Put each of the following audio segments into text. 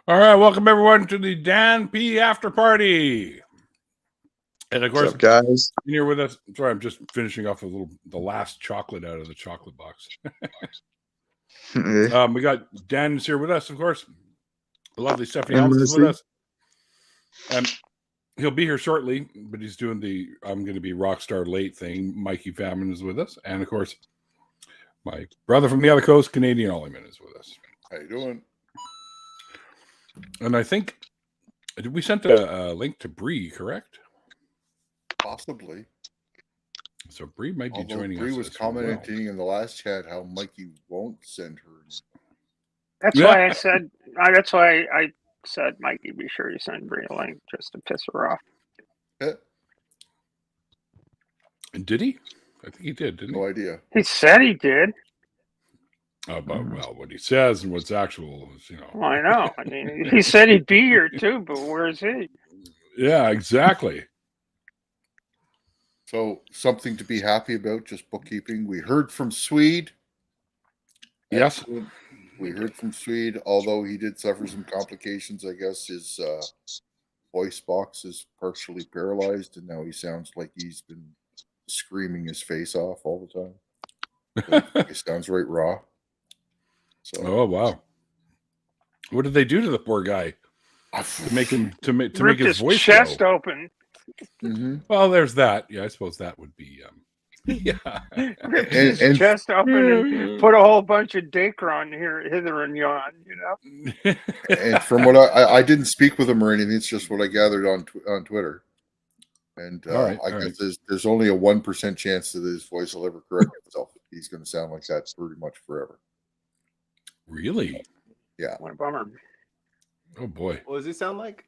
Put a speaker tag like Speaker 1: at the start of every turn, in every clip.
Speaker 1: All right, welcome everyone to the Dan P After Party. And of course,
Speaker 2: What's up, guys?
Speaker 1: in here with us. Sorry, I'm just finishing off the last chocolate out of the chocolate box. We got Dan's here with us, of course. The lovely Stephanie Helms is with us. And he'll be here shortly, but he's doing the I'm going to be rock star late thing. Mikey Famine is with us. And of course, my brother from the other coast, Canadian Ollyman, is with us.
Speaker 3: How you doing?
Speaker 1: And I think we sent a link to Bree, correct?
Speaker 3: Possibly.
Speaker 1: So Bree might be joining us.
Speaker 3: Bree was commenting in the last chat how Mikey won't send her.
Speaker 4: That's why I said. That's why I said, Mikey, be sure you send Bree a link just to piss her off.
Speaker 3: Yeah.
Speaker 1: And did he? I think he did, didn't he?
Speaker 3: No idea.
Speaker 4: He said he did.
Speaker 1: But well, what he says and what's actual is,
Speaker 4: Well, I know. I mean, he said he'd be here too, but where's he?
Speaker 1: Yeah, exactly.
Speaker 3: So something to be happy about, just bookkeeping. We heard from Swede.
Speaker 1: Yes.
Speaker 3: We heard from Swede, although he did suffer some complications. I guess his voice box is partially paralyzed, and now he sounds like he's been screaming his face off all the time. So it sounds right raw. So,
Speaker 1: oh wow! What did they do to the poor guy to make him to make his voice
Speaker 4: chest
Speaker 1: go?
Speaker 4: open?
Speaker 3: Mm-hmm.
Speaker 1: Well, there's that. Yeah, I suppose that would be. Yeah.
Speaker 4: Ripped his chest open and put a whole bunch of Dacron hither and yon. You know.
Speaker 3: And from what I didn't speak with him or anything. It's just what I gathered on Twitter. And I guess there's only a 1% chance that his voice will ever correct itself. He's going to sound like that pretty much forever.
Speaker 1: Really?
Speaker 3: Yeah.
Speaker 4: What a bummer.
Speaker 1: Oh boy.
Speaker 2: What does he sound like?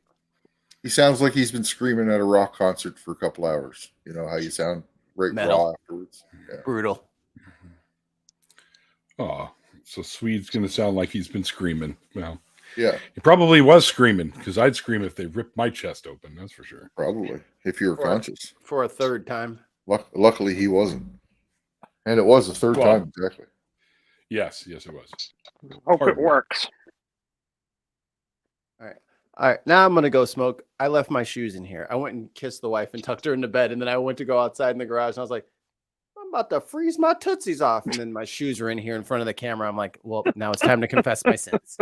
Speaker 3: He sounds like he's been screaming at a rock concert for a couple hours. You know how you sound raw afterwards. Yeah.
Speaker 2: Brutal.
Speaker 1: Oh, so Swede's going to sound like he's been screaming. Well,
Speaker 3: yeah.
Speaker 1: He probably was screaming, because I'd scream if they ripped my chest open. That's for sure.
Speaker 3: Probably, if you were conscious.
Speaker 2: For a third time.
Speaker 3: Luckily, he wasn't. And it was the third time, exactly.
Speaker 1: Yes, it was.
Speaker 4: Hope it works.
Speaker 2: All right, now I'm going to go smoke. I left my shoes in here. I went and kissed the wife and tucked her into bed, and then I went to go outside in the garage, and I was like, I'm about to freeze my tootsies off. And then my shoes were in here in front of the camera. I'm like, well, now it's time to confess my sins.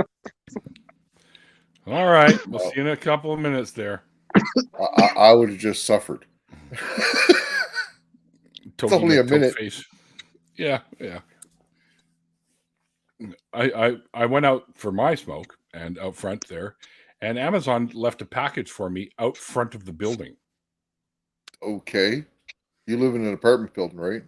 Speaker 1: All right. We'll see you in a couple of minutes there.
Speaker 3: I would have just suffered. It's only a minute.
Speaker 1: Face. Yeah. I went out for my smoke and out front there, and Amazon left a package for me out front of the building.
Speaker 3: Okay. You live in an apartment building, right?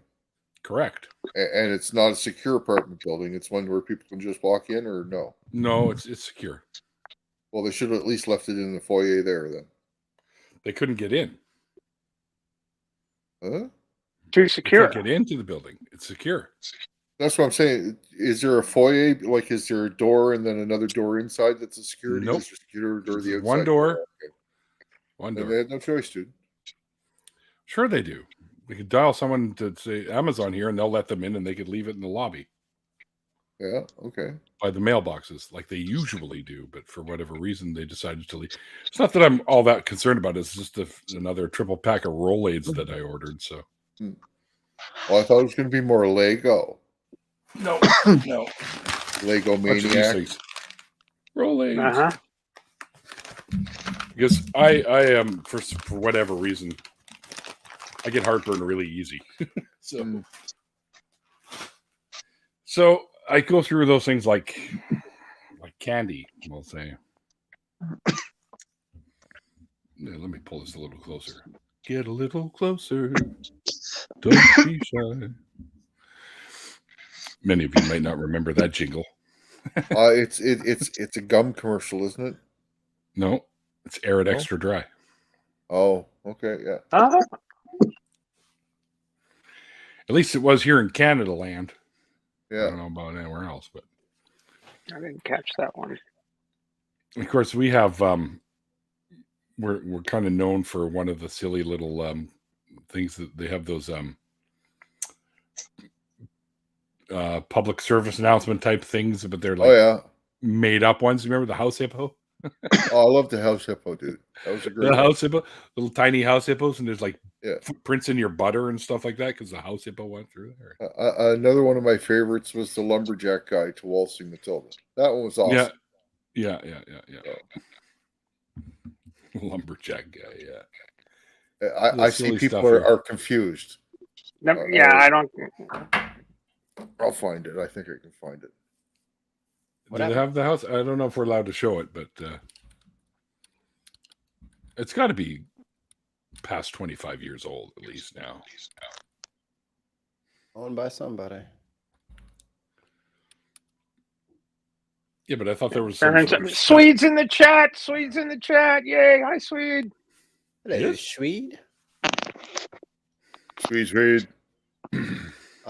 Speaker 1: Correct.
Speaker 3: And it's not a secure apartment building. It's one where people can just walk in, or no?
Speaker 1: No, it's secure.
Speaker 3: Well, they should have at least left it in the foyer there then.
Speaker 1: They couldn't get in.
Speaker 3: Huh?
Speaker 4: Too secure.
Speaker 1: They can't get into the building. It's secure.
Speaker 3: That's what I'm saying. Is there a foyer? Like, is there a door and then another door inside that's a security?
Speaker 1: Nope.
Speaker 3: Is there security or the outside?
Speaker 1: One door.
Speaker 3: Okay.
Speaker 1: One door.
Speaker 3: And they had no choice, dude.
Speaker 1: Sure they do. We could dial someone to say Amazon here, and they'll let them in, and they could leave it in the lobby.
Speaker 3: Yeah, okay.
Speaker 1: By the mailboxes, like they usually do, but for whatever reason, they decided to leave. It's not that I'm all that concerned about it. It's just another triple pack of Rolaids that I ordered. So,
Speaker 3: Well, I thought it was going to be more Lego.
Speaker 1: No.
Speaker 3: Lego Maniac.
Speaker 1: Rolaids. Because I am for whatever reason, I get heartburn really easy. So I go through those things like candy, we'll say. Yeah, let me pull this a little closer. Get a little closer. Don't be shy. Many of you might not remember that jingle.
Speaker 3: It's a gum commercial, isn't it?
Speaker 1: No, it's Arid Extra Dry.
Speaker 3: Oh, okay, yeah.
Speaker 1: At least it was here in Canada land.
Speaker 3: Yeah.
Speaker 1: I don't know about anywhere else, but
Speaker 4: I didn't catch that one.
Speaker 1: Of course, we have we're kind of known for one of the silly little things that they have, those public service announcement type things, but they're like made up ones. Remember the house hippo?
Speaker 3: Oh, I love the house hippo, dude. That was a great
Speaker 1: The
Speaker 3: one.
Speaker 1: house hippo, little tiny house hippos, and there's like
Speaker 3: Yeah.
Speaker 1: footprints in your butter and stuff like that because the house hippo went through there.
Speaker 3: Another one of my favorites was the lumberjack guy to Waltzing Matilda. That one was awesome.
Speaker 1: Yeah. Lumberjack guy, yeah.
Speaker 3: I see
Speaker 1: silly
Speaker 3: people
Speaker 1: stuff here.
Speaker 3: are confused.
Speaker 4: No, yeah, I don't.
Speaker 3: I'll find it. I think I can find it.
Speaker 1: Do they have the house? I don't know if we're allowed to show it, but it's got to be past 25 years old at least now.
Speaker 2: Owned by somebody.
Speaker 1: Yeah, but I thought there was
Speaker 4: Swedes in the chat. Swedes in the chat. Yay! Hi, Swede.
Speaker 2: Hello,
Speaker 1: Yes.
Speaker 2: Swede.
Speaker 3: Swede.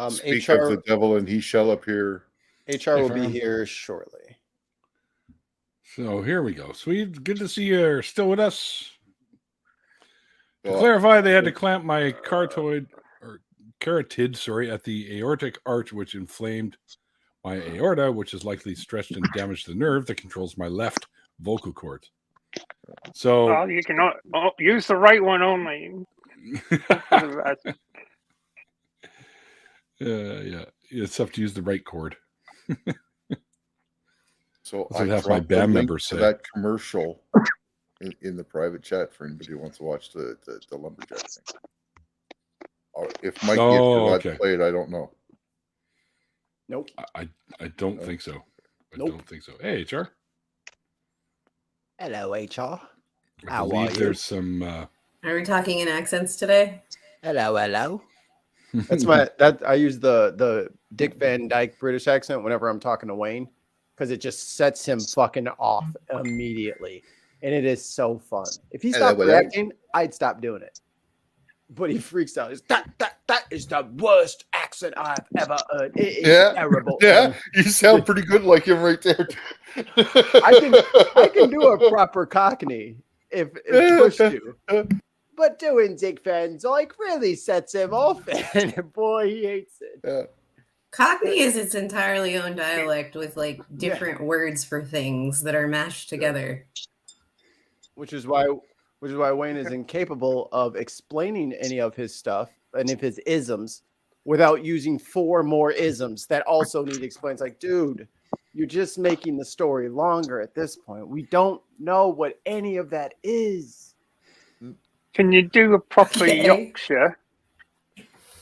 Speaker 3: Speak of the devil, and he shall appear.
Speaker 2: HR will be here shortly.
Speaker 1: So here we go. Swede, good to see you're still with us. To clarify, they had to clamp my carotid at the aortic arch, which inflamed my aorta, which is likely stretched and damaged the nerve that controls my left vocal cord. So,
Speaker 4: well, you can use the right one only.
Speaker 1: Yeah, it's tough to use the right cord.
Speaker 3: So
Speaker 1: I have
Speaker 3: dropped
Speaker 1: my band
Speaker 3: the link
Speaker 1: members
Speaker 3: to
Speaker 1: say
Speaker 3: that commercial in the private chat for anybody who wants to watch the lumberjack thing. If Mikey had played, I don't know.
Speaker 2: Nope.
Speaker 1: I don't think so. I don't think so. Hey, HR.
Speaker 2: Hello, HR.
Speaker 1: I believe there's some.
Speaker 5: Are we talking in accents today?
Speaker 2: Hello. That's I use the Dick Van Dyke British accent whenever I'm talking to Wayne, because it just sets him fucking off immediately, and it is so fun. If he stopped reacting, I'd stop doing it. But he freaks out. That is the worst accent I've ever heard. It is terrible.
Speaker 3: Yeah, you sound pretty good like him right there.
Speaker 2: I can do a proper Cockney if pushed to. But doing Dick Van Dyke really sets him off, and boy, he hates it.
Speaker 3: Yeah.
Speaker 5: Cockney is its entirely own dialect with like different words for things that are mashed together.
Speaker 2: Which is why Wayne is incapable of explaining any of his stuff, any of his isms, without using 4 more isms that also need explained. It's like, dude, you're just making the story longer at this point. We don't know what any of that is.
Speaker 4: Can you do a proper Yorkshire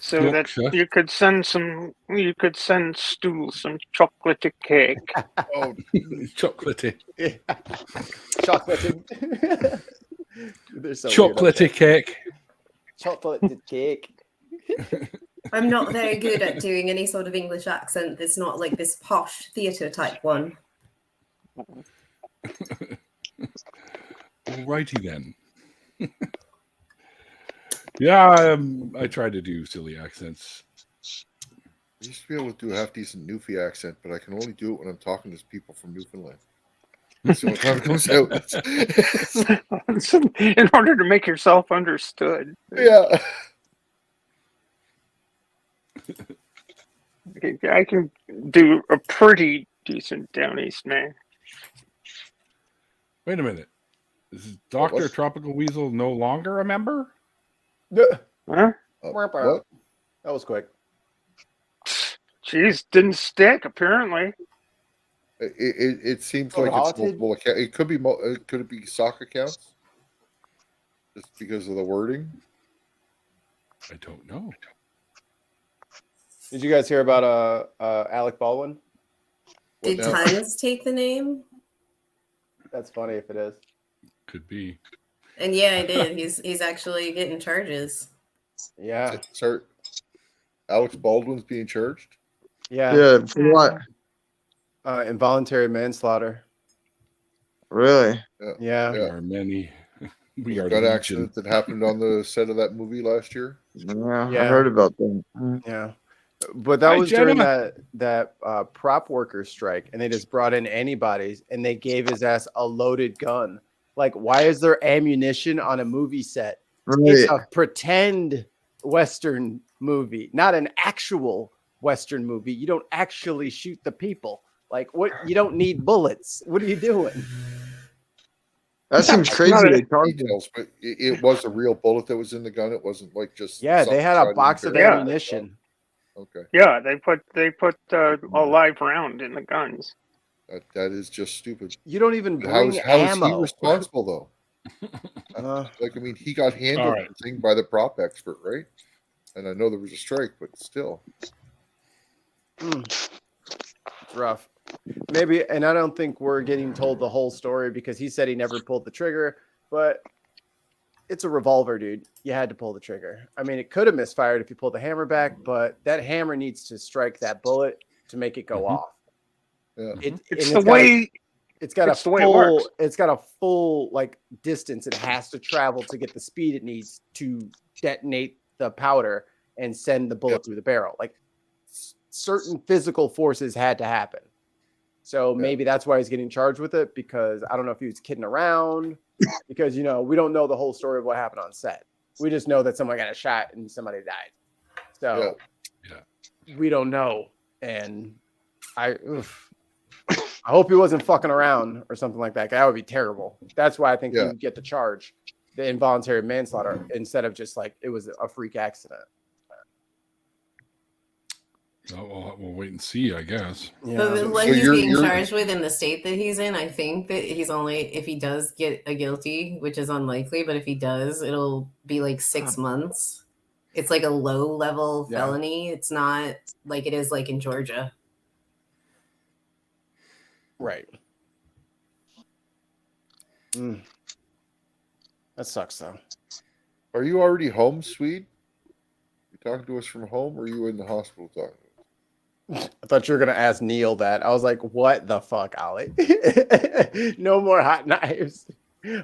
Speaker 4: so that you could send Stu some chocolatey cake?
Speaker 1: Oh, chocolatey.
Speaker 2: Chocolatey. So
Speaker 1: chocolatey cake.
Speaker 2: Chocolatey cake.
Speaker 5: I'm not very good at doing any sort of English accent that's not like this posh theatre type one.
Speaker 1: Alrighty then. Yeah, I try to do silly accents.
Speaker 3: I used to be able to do a half decent Newfie accent, but I can only do it when I'm talking to people from Newfoundland. So when it comes out,
Speaker 4: in order to make yourself understood.
Speaker 3: Yeah.
Speaker 4: I can do a pretty decent down east man.
Speaker 1: Wait a minute. Is Dr. Tropical Weasel no longer a member?
Speaker 4: Huh?
Speaker 3: What?
Speaker 2: That was quick.
Speaker 4: Jeez, didn't stick apparently.
Speaker 3: It seems like it's multiple accounts. Could it be sock accounts? Just because of the wording?
Speaker 1: I don't know.
Speaker 2: Did you guys hear about Alec Baldwin?
Speaker 5: Did Times take the name?
Speaker 2: That's funny if it is.
Speaker 1: Could be.
Speaker 5: And yeah, I did. He's actually getting charges.
Speaker 2: Yeah.
Speaker 3: Sir, Alex Baldwin's being charged?
Speaker 2: Yeah.
Speaker 6: Yeah, for what?
Speaker 2: Involuntary manslaughter.
Speaker 6: Really?
Speaker 2: Yeah.
Speaker 1: There are many. We are
Speaker 3: that accident that happened on the set of that movie last year.
Speaker 6: Yeah. I heard about that.
Speaker 2: Yeah. But that was during that prop worker strike, and they just brought in antibodies, and they gave his ass a loaded gun. Like, why is there ammunition on a movie set?
Speaker 6: Right.
Speaker 2: It's a pretend Western movie, not an actual Western movie. You don't actually shoot the people. Like, what? You don't need bullets. What are you doing?
Speaker 6: That seems
Speaker 4: It's
Speaker 6: crazy.
Speaker 4: not a-
Speaker 6: They charged him.
Speaker 3: Details, but it was a real bullet that was in the gun. It wasn't like just
Speaker 2: Yeah,
Speaker 3: something
Speaker 2: they had
Speaker 3: shot
Speaker 2: a
Speaker 3: in
Speaker 2: box
Speaker 3: the
Speaker 2: of
Speaker 3: barrel.
Speaker 2: ammunition.
Speaker 3: Okay,
Speaker 4: Yeah, they put a live round in the guns.
Speaker 3: that is just stupid.
Speaker 2: You don't even
Speaker 3: How
Speaker 2: bring
Speaker 3: is he
Speaker 2: ammo.
Speaker 3: responsible though? Like, I mean, he got handled
Speaker 1: All right.
Speaker 3: the thing by the prop expert, right? And I know there was a strike, but still.
Speaker 2: It's rough. Maybe, and I don't think we're getting told the whole story because he said he never pulled the trigger, but it's a revolver, dude. You had to pull the trigger. I mean, it could have misfired if you pulled the hammer back, but that hammer needs to strike that bullet to make it go off.
Speaker 3: Yeah.
Speaker 4: It's the way
Speaker 2: it's got
Speaker 4: it's
Speaker 2: a
Speaker 4: the way it
Speaker 2: full,
Speaker 4: works.
Speaker 2: it's got a full like distance it has to travel to get the speed it needs to detonate the powder and send the bullet through the barrel. Like certain physical forces had to happen. So maybe that's why he's getting charged with it, because I don't know if he was kidding around, because, you know, we don't know the whole story of what happened on set. We just know that someone got a shot and somebody died. So we don't know. And I hope he wasn't fucking around or something like that. That would be terrible. That's why I think he would get the charge, the involuntary manslaughter, instead of just like it was a freak accident.
Speaker 1: Oh, we'll wait and see, I guess.
Speaker 5: But what he's being charged with in the state that he's in, I think that he's only, if he does get a guilty, which is unlikely, but if he does, it'll be like 6 months. It's like a low level felony. It's not like it is like in Georgia.
Speaker 2: Right. That sucks though.
Speaker 3: Are you already home, Swede? You talking to us from home, or are you in the hospital talking to us?
Speaker 2: I thought you were gonna ask Neil that. I was like, "What the fuck, Ollie? No more hot knives.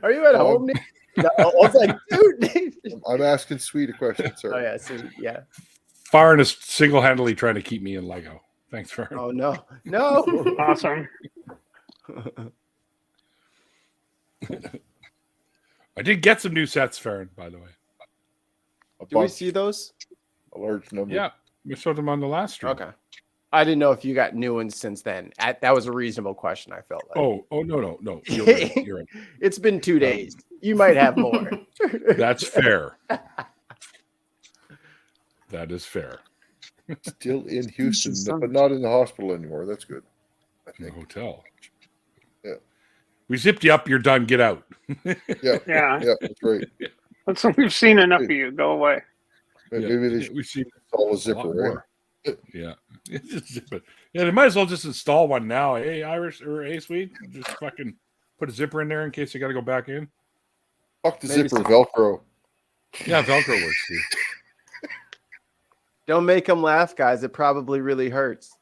Speaker 2: Are you at home, Neil?" No, I was like, "Dude."
Speaker 3: I'm asking Swede a question, sir.
Speaker 2: Oh yeah, so, yeah.
Speaker 1: Farron is single-handedly trying to keep me in Lego. Thanks, Farron.
Speaker 2: Oh no.
Speaker 4: Awesome.
Speaker 1: I did get some new sets, Farron, by the way.
Speaker 2: Do we see those?
Speaker 3: A large number.
Speaker 1: Yeah, we showed them on the last stream.
Speaker 2: Okay. I didn't know if you got new ones since then. That was a reasonable question, I felt like.
Speaker 1: Oh, no. You're right. You're right.
Speaker 2: It's been 2 days. You might have more.
Speaker 1: That's fair. That is fair.
Speaker 3: Still in Houston, but not in the hospital anymore. That's good.
Speaker 1: In the hotel.
Speaker 3: Yeah.
Speaker 1: We zipped you up. You're done. Get out.
Speaker 3: Yeah, that's right.
Speaker 4: That's what we've seen enough of you. Go away.
Speaker 3: Maybe they should
Speaker 1: we see
Speaker 3: install a zipper, right?
Speaker 1: Yeah. Yeah, they might as well just install one now. Hey, Irish or hey, Swede, just fucking put a zipper in there in case you got to go back in.
Speaker 3: Fuck the zipper, Velcro.
Speaker 1: Yeah, Velcro works too.
Speaker 2: Don't make them laugh, guys. It probably really hurts.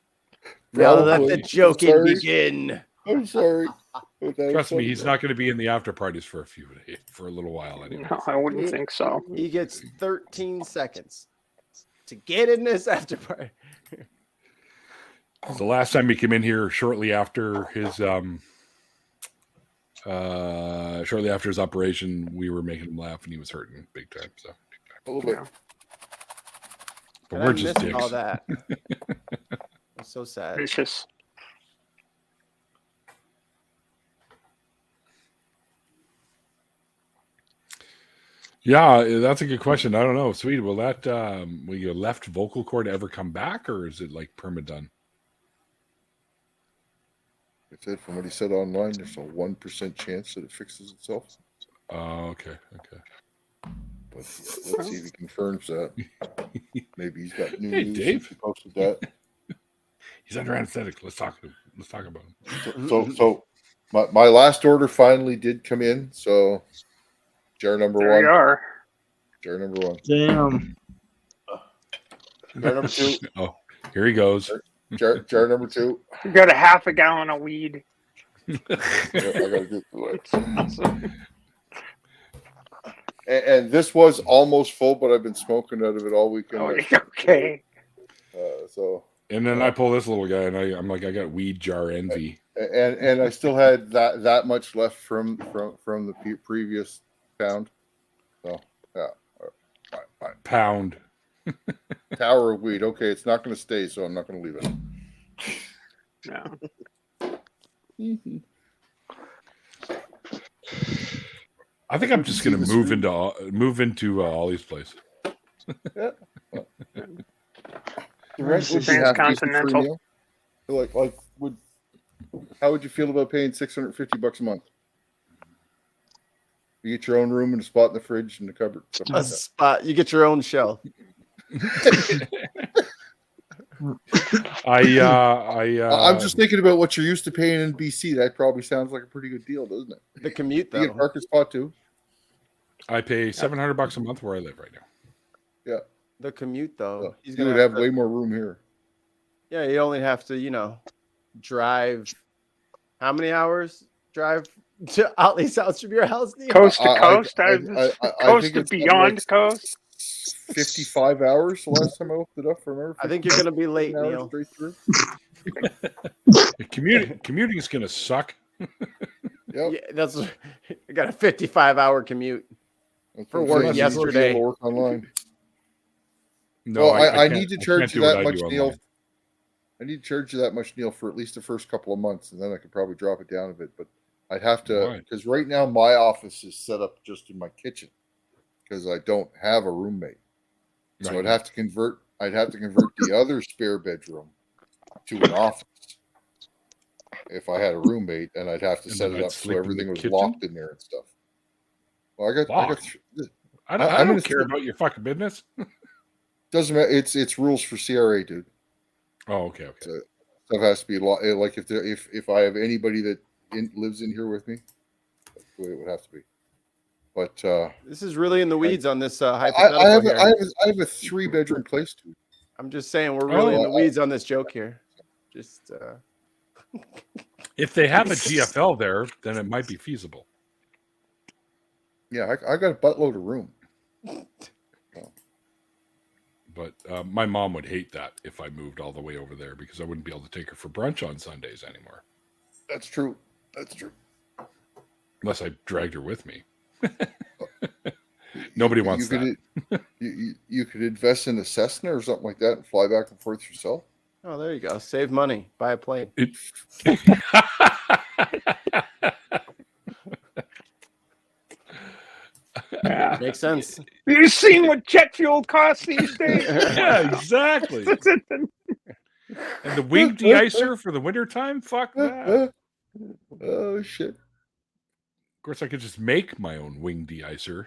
Speaker 2: Now let the joking begin.
Speaker 3: I'm sorry.
Speaker 1: Trust me, he's not going to be in the after parties for a little while anyway.
Speaker 4: No, I wouldn't think so.
Speaker 2: He gets 13 seconds to get in this after party.
Speaker 1: The last time he came in here shortly after his operation, we were making him laugh and he was hurting big time. So
Speaker 3: a little bit.
Speaker 1: But we're just dicks.
Speaker 2: All that. It's so sad.
Speaker 4: Vicious.
Speaker 1: Yeah, that's a good question. I don't know. Sweet. Will your left vocal cord ever come back, or is it like perma-done?
Speaker 3: It said from what he said online, there's a 1% chance that it fixes itself.
Speaker 1: Oh, okay.
Speaker 3: But let's see if he confirms that. Maybe he's got new
Speaker 1: Hey,
Speaker 3: news.
Speaker 1: Dave.
Speaker 3: He posted that.
Speaker 1: He's under anesthetic. Let's talk about him.
Speaker 3: So my last order finally did come in. So jar number
Speaker 4: There
Speaker 3: one.
Speaker 4: you are.
Speaker 3: Jar number one.
Speaker 6: Damn.
Speaker 3: Jar number two.
Speaker 1: Oh, here he goes.
Speaker 3: Jar number two.
Speaker 4: You got a half a gallon of weed.
Speaker 3: Yeah, I gotta get to it.
Speaker 4: Awesome.
Speaker 3: And this was almost full, but I've been smoking out of it all weekend.
Speaker 4: Oh, okay.
Speaker 3: So.
Speaker 1: And then I pull this little guy, and I'm like, I got weed jar envy.
Speaker 3: And I still had that much left from the previous pound. So yeah, fine.
Speaker 1: Pound.
Speaker 3: Tower of weed. Okay, it's not going to stay, so I'm not going to leave it.
Speaker 4: No.
Speaker 1: I think I'm just going to move into Ollie's place.
Speaker 3: Yeah. The rent would be
Speaker 4: Transcontinental.
Speaker 3: How would you feel about paying $650 a month? You get your own room and a spot in the fridge and the cupboard.
Speaker 2: A spot. You get your own shelf.
Speaker 3: I'm just thinking about what you're used to paying in BC. That probably sounds like a pretty good deal, doesn't it?
Speaker 2: The commute, though.
Speaker 3: You get a parking spot too.
Speaker 1: I pay $700 a month where I live right now.
Speaker 3: Yeah.
Speaker 2: The commute, though.
Speaker 3: Well, you would have way more room here.
Speaker 2: Yeah, you only have to, drive. How many hours drive to Ollie's house from your house, Neil?
Speaker 4: Coast to coast.
Speaker 3: Coast
Speaker 4: to beyond coast.
Speaker 3: 55 hours the last time I looked it up. Remember?
Speaker 2: I think you're going to be late, Neil.
Speaker 3: Straight through.
Speaker 1: Commuting is going to suck.
Speaker 3: Yep.
Speaker 2: Yeah, I got a 55-hour commute for work yesterday.
Speaker 3: Work online.
Speaker 1: No,
Speaker 3: I need to charge you that much, Neil. I need to charge you that much, Neil, for at least the first couple of months, and then I could probably drop it down a bit. But I'd have to, because right now my office is set up just in my kitchen because I don't have a roommate. So I'd have to convert the other spare bedroom to an office if I had a roommate, and I'd have to set it up so everything was locked in there and stuff. Well,
Speaker 1: I don't care about your fucking business.
Speaker 3: Doesn't matter. It's rules for CRA, dude.
Speaker 1: Oh, okay.
Speaker 3: So stuff has to be like if I have anybody that lives in here with me, that's the way it would have to be. But
Speaker 2: this is really in the weeds on this hypothetical.
Speaker 3: I have a 3-bedroom place, dude.
Speaker 2: I'm just saying we're really in the weeds on this joke here. Just
Speaker 1: if they have a GFL there, then it might be feasible.
Speaker 3: Yeah, I got a buttload of room.
Speaker 1: But my mom would hate that if I moved all the way over there because I wouldn't be able to take her for brunch on Sundays anymore.
Speaker 3: That's true.
Speaker 1: Unless I dragged her with me. Nobody wants that.
Speaker 3: You could invest in a Cessna or something like that and fly back and forth yourself.
Speaker 2: Oh, there you go. Save money. Buy a plane.
Speaker 4: Yeah.
Speaker 2: Makes sense.
Speaker 4: You've seen what jet fuel costs these days?
Speaker 1: Yeah, exactly. And the wing de-icer for the wintertime? Fuck that.
Speaker 3: Oh, shit.
Speaker 1: Of course, I could just make my own wing de-icer.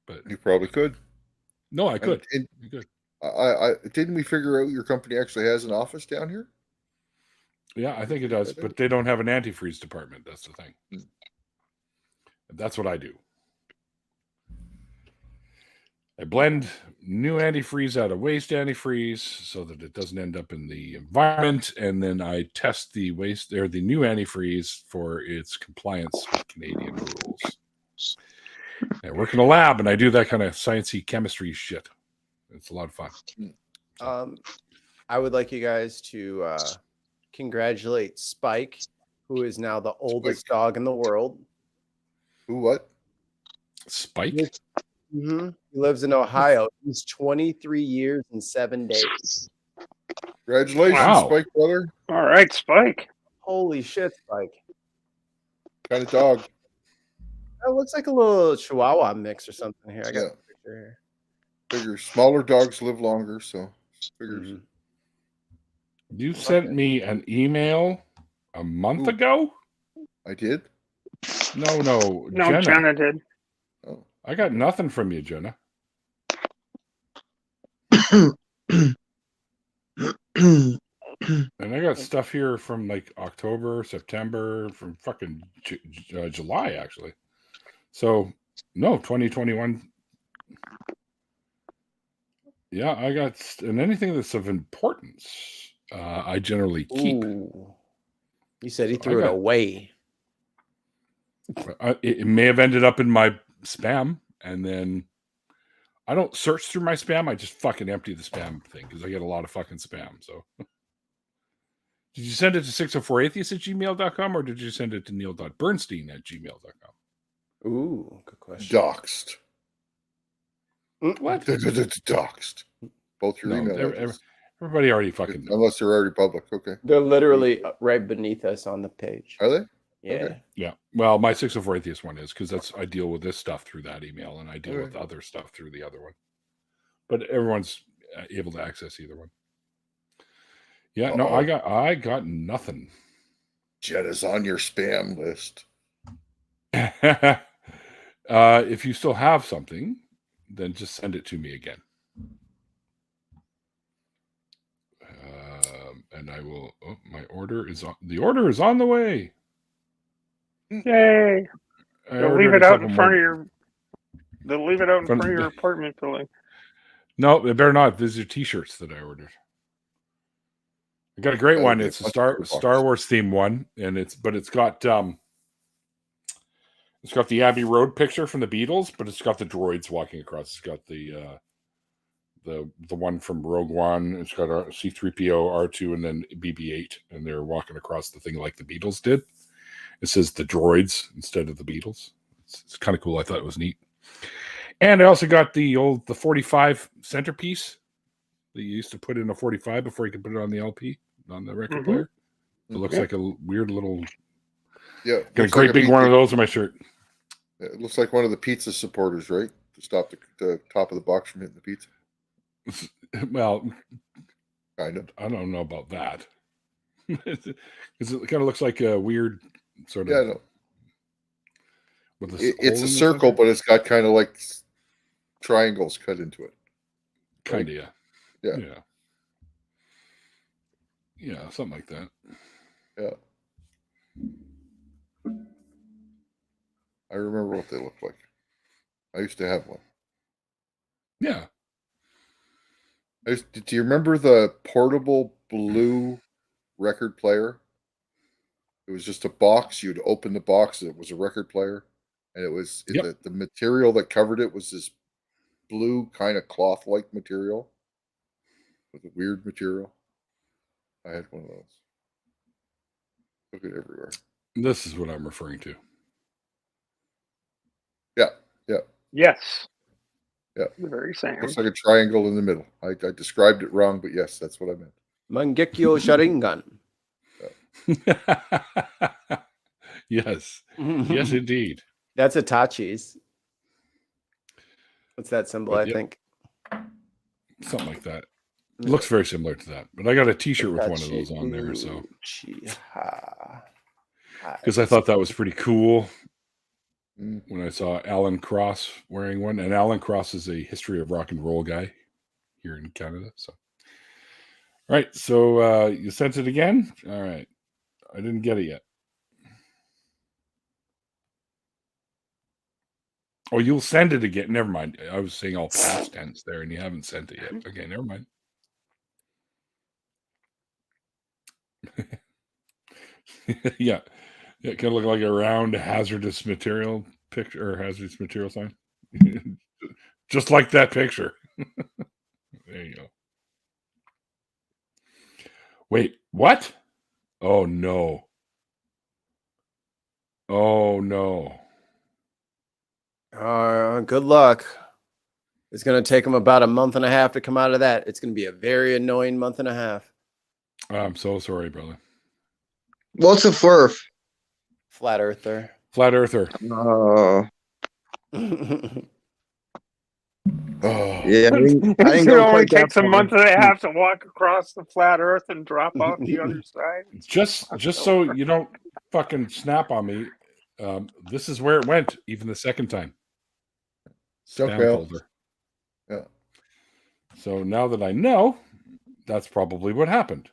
Speaker 1: But
Speaker 3: you probably could.
Speaker 1: No, I could.
Speaker 3: You could. Didn't we figure out your company actually has an office down here?
Speaker 1: Yeah, I think it does. But they don't have an antifreeze department. That's the thing. That's what I do. I blend new antifreeze out of waste antifreeze so that it doesn't end up in the environment, and then I test the the new antifreeze for its compliance with Canadian rules. I work in a lab, and I do that kind of sciencey chemistry shit. It's a lot of fun.
Speaker 2: I would like you guys to congratulate Spike, who is now the oldest dog in the world.
Speaker 3: Who? What?
Speaker 1: Spike?
Speaker 2: Mm-hmm. He lives in Ohio. He's 23 years and 7 days.
Speaker 3: Congratulations, Spike, brother.
Speaker 4: All right, Spike.
Speaker 2: Holy shit, Spike.
Speaker 3: What kind of dog?
Speaker 2: It looks like a little Chihuahua mix or something here. I got a picture here.
Speaker 3: Figures smaller dogs live longer, so figures.
Speaker 2: Mm-hmm.
Speaker 1: You sent me an email a month ago?
Speaker 3: I did?
Speaker 1: No,
Speaker 4: Jenna did.
Speaker 3: Oh.
Speaker 1: I got nothing from you, Jenna. And I got stuff here from like October, September, from fucking July, actually. So, no, 2021. Yeah, I got, and anything that's of importance, I generally keep.
Speaker 2: Ooh. He said he threw it away.
Speaker 1: It may have ended up in my spam, and then I don't search through my spam. I just fucking empty the spam thing because I get a lot of fucking spam. So, did you send it to 604atheist@gmail.com or did you send it to neil.bernstein@gmail.com?
Speaker 2: Ooh, good question.
Speaker 3: Doxed.
Speaker 1: What?
Speaker 3: Doxed. Both your emails.
Speaker 1: Everybody already fucking knows.
Speaker 3: Unless they're already public. Okay.
Speaker 2: They're literally right beneath us on the page.
Speaker 3: Are they?
Speaker 2: Yeah.
Speaker 3: Okay.
Speaker 1: Yeah. Well, my 604 Atheist one is because I deal with this stuff through that email, and I deal with other stuff through the other one. But everyone's able to access either one. Yeah. No, I got nothing.
Speaker 3: Jet is on your spam list.
Speaker 1: If you still have something, then just send it to me again. And I will. Oh, my order is on. The order is on the way.
Speaker 4: Yay! They'll leave it out in front of your. They'll leave it out in front of your apartment building.
Speaker 1: No, they better not. These are T-shirts that I ordered. I got a great one. It's a Star Wars themed one, and it's got the Abbey Road picture from the Beatles, but it's got the droids walking across. It's got the one from Rogue One. It's got a C-3PO, R2, and then BB-8, and they're walking across the thing like the Beatles did. It says the droids instead of the Beatles. It's kind of cool. I thought it was neat. And I also got the 45 centerpiece that you used to put in a 45 before you could put it on the LP, on the record player. It looks like a weird little...
Speaker 3: Yeah.
Speaker 1: Got a great big one of those on my shirt.
Speaker 3: It looks like one of the pizza supporters, right? To stop the top of the box from hitting the pizza.
Speaker 1: Well,
Speaker 3: kind of.
Speaker 1: I don't know about that. Because it kind of looks like a weird sort of...
Speaker 3: Yeah, I know. It's a
Speaker 1: circle,
Speaker 3: circle, but it's got kind of like triangles cut into it.
Speaker 1: Kind of,
Speaker 3: right?
Speaker 1: Yeah. Yeah, something like that.
Speaker 3: Yeah. I remember what they look like. I used to have one.
Speaker 1: Yeah.
Speaker 3: Do you remember the portable blue record player? It was just a box. You'd open the box. It was a record player. And it was the material that covered it was this blue kind of cloth-like material with a weird material. I had one of those. Took it everywhere.
Speaker 1: This is what I'm referring to.
Speaker 3: Yeah.
Speaker 4: Yes.
Speaker 3: Yeah.
Speaker 4: The very same.
Speaker 3: Looks like a triangle in the middle. I described it wrong, but yes, that's what I meant.
Speaker 2: Mangekyo Sharingan.
Speaker 1: Yes. Yes, indeed.
Speaker 2: That's Itachi's. What's that symbol, I think?
Speaker 1: Something like that. It looks very similar to that. But I got a T-shirt with one of those on there, so... Because I thought that was pretty cool when I saw Alan Cross wearing one. And Alan Cross is a history of rock and roll guy here in Canada. So, all right. So you sent it again? All right. I didn't get it yet. Oh, you'll send it again. Never mind. I was saying all past tense there, and you haven't sent it yet. Okay, never mind. Yeah. It can look like a round hazardous material picture or hazardous material sign. Just like that picture. There you go. Wait, what? Oh no. Oh no.
Speaker 2: Good luck. It's going to take them about a month and a half to come out of that. It's going to be a very annoying month and a half.
Speaker 1: I'm so sorry, brother.
Speaker 6: What's a FERF?
Speaker 2: Flat earther.
Speaker 1: Flat earther.
Speaker 6: Oh.
Speaker 3: Oh.
Speaker 6: Yeah, I didn't
Speaker 4: It
Speaker 6: go
Speaker 4: only
Speaker 6: quite that
Speaker 4: takes a
Speaker 6: far.
Speaker 4: month and a half to walk across the flat Earth and drop off the other side.
Speaker 1: Just so you don't fucking snap on me, this is where it went, even the second time. Spam folder.
Speaker 3: Yeah.
Speaker 1: So now that I know, that's probably what happened.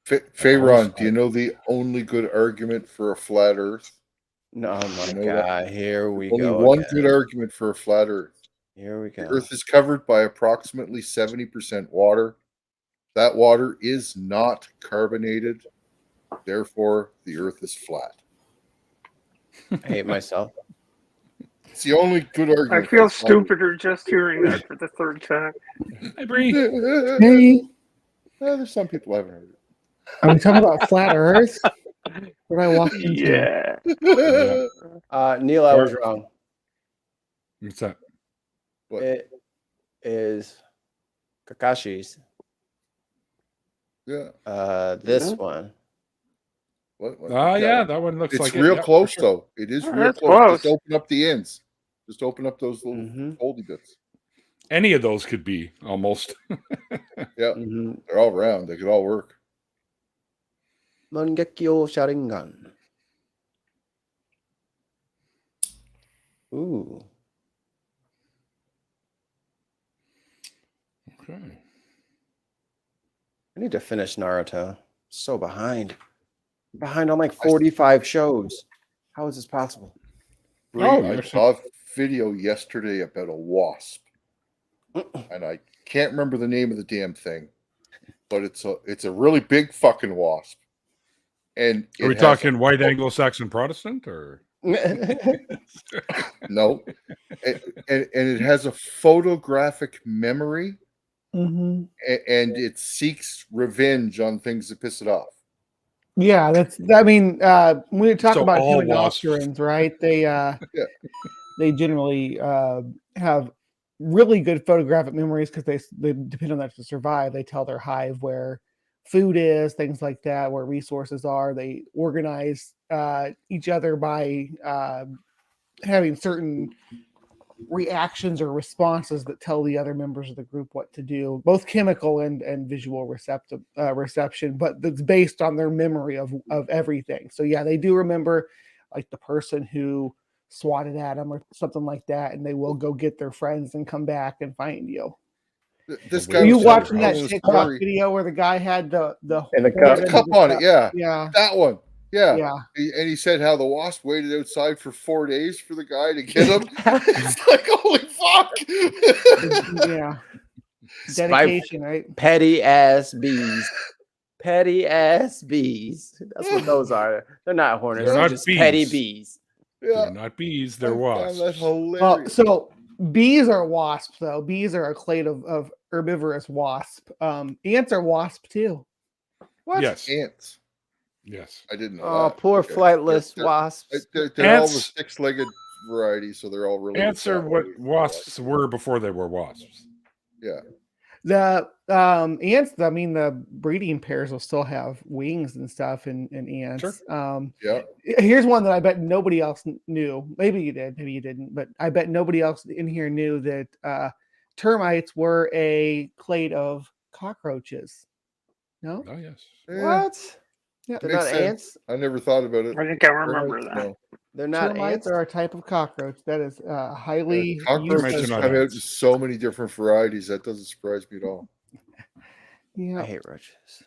Speaker 3: Fayron, do you know the only good argument for a flat Earth?
Speaker 2: No, my God. Here we
Speaker 3: Only
Speaker 2: go.
Speaker 3: one good argument for a flat Earth.
Speaker 2: Here we go.
Speaker 3: The Earth is covered by approximately 70% water. That water is not carbonated. Therefore, the Earth is flat.
Speaker 2: I hate myself.
Speaker 3: It's the only good argument.
Speaker 4: I feel stupider just hearing that for the third time.
Speaker 1: Hi, Bree.
Speaker 7: Hey,
Speaker 3: There's some people who haven't heard it.
Speaker 7: are we talking about flat Earth? What I walked into?
Speaker 4: Yeah.
Speaker 2: Neil, I was wrong.
Speaker 1: What's that?
Speaker 3: What?
Speaker 2: It is Kakashi's.
Speaker 3: Yeah.
Speaker 2: This one
Speaker 3: What?
Speaker 1: Yeah, that one looks
Speaker 3: It's
Speaker 1: like
Speaker 3: real
Speaker 1: it.
Speaker 3: close, though. It is real
Speaker 4: that's
Speaker 3: close.
Speaker 4: close.
Speaker 3: Just open up the ends. Just open up those little foldy bits.
Speaker 1: Any of those could be almost.
Speaker 3: Yeah, they're all round. They could all work.
Speaker 2: Mangekyo Sharingan. Ooh.
Speaker 1: Okay.
Speaker 2: I need to finish Naruto. So behind. Behind on like 45 shows. How is this possible?
Speaker 3: I saw a video yesterday about a wasp. And I can't remember the name of the damn thing. But it's a really big fucking wasp. And
Speaker 1: are we talking white Anglo-Saxon Protestant or
Speaker 3: no? And it has a photographic memory, and it seeks revenge on things that piss it off.
Speaker 7: Yeah, when we talk about
Speaker 1: all
Speaker 7: hymenopterans, right? They generally have really good photographic memories because they depend on that to survive. They tell their hive where food is, things like that, where resources are. They organize each other by having certain reactions or responses that tell the other members of the group what to do, both chemical and visual reception, but that's based on their memory of everything. So yeah, they do remember like the person who swatted at them or something like that, and they will go get their friends and come back and find you.
Speaker 3: This guy
Speaker 7: Were you
Speaker 3: was
Speaker 7: watching that
Speaker 3: telling a
Speaker 7: TikTok
Speaker 3: story.
Speaker 7: video where the guy had the
Speaker 3: cup on it? Yeah,
Speaker 7: yeah,
Speaker 3: that one. Yeah.
Speaker 7: yeah.
Speaker 3: And he said how the wasp waited outside for 4 days for the guy to get him. It's like, holy fuck.
Speaker 7: Yeah. Dedication, right?
Speaker 2: Petty ass bees. Petty ass bees. That's what those are. They're not hornets. They're just
Speaker 1: bees.
Speaker 2: petty bees.
Speaker 3: Yeah.
Speaker 1: They're not bees, they're wasps.
Speaker 3: That's hilarious.
Speaker 7: So bees are wasps, though. Bees are a clade of herbivorous wasp. Ants are wasp too.
Speaker 2: What?
Speaker 1: Yes.
Speaker 3: Ants.
Speaker 1: Yes.
Speaker 3: I didn't know.
Speaker 2: Oh,
Speaker 3: that.
Speaker 2: poor
Speaker 3: Okay.
Speaker 2: flightless wasps.
Speaker 3: They're all the
Speaker 1: Ants-
Speaker 3: 6-legged variety, so they're all really.
Speaker 1: Ants are what wasps were before they were wasps.
Speaker 3: Yeah.
Speaker 7: The ants, I mean, the breeding pairs will still have wings and stuff in ants.
Speaker 3: Sure. Yeah.
Speaker 7: Here's one that I bet nobody else knew. Maybe you did, maybe you didn't, but I bet nobody else in here knew that termites were a clade of cockroaches. No?
Speaker 1: Oh, yes.
Speaker 2: What?
Speaker 7: Yeah.
Speaker 2: They're
Speaker 3: Makes
Speaker 2: not
Speaker 3: sense.
Speaker 2: ants.
Speaker 3: I never thought about it.
Speaker 4: I think I remember that.
Speaker 3: No.
Speaker 2: They're not
Speaker 7: Termites
Speaker 2: ants.
Speaker 7: are a type of cockroach that is highly
Speaker 3: Cockroaches
Speaker 1: Termites are not
Speaker 3: come out in
Speaker 1: ants.
Speaker 3: so many different varieties. That doesn't surprise me at all.
Speaker 7: Yeah,
Speaker 2: I hate roaches.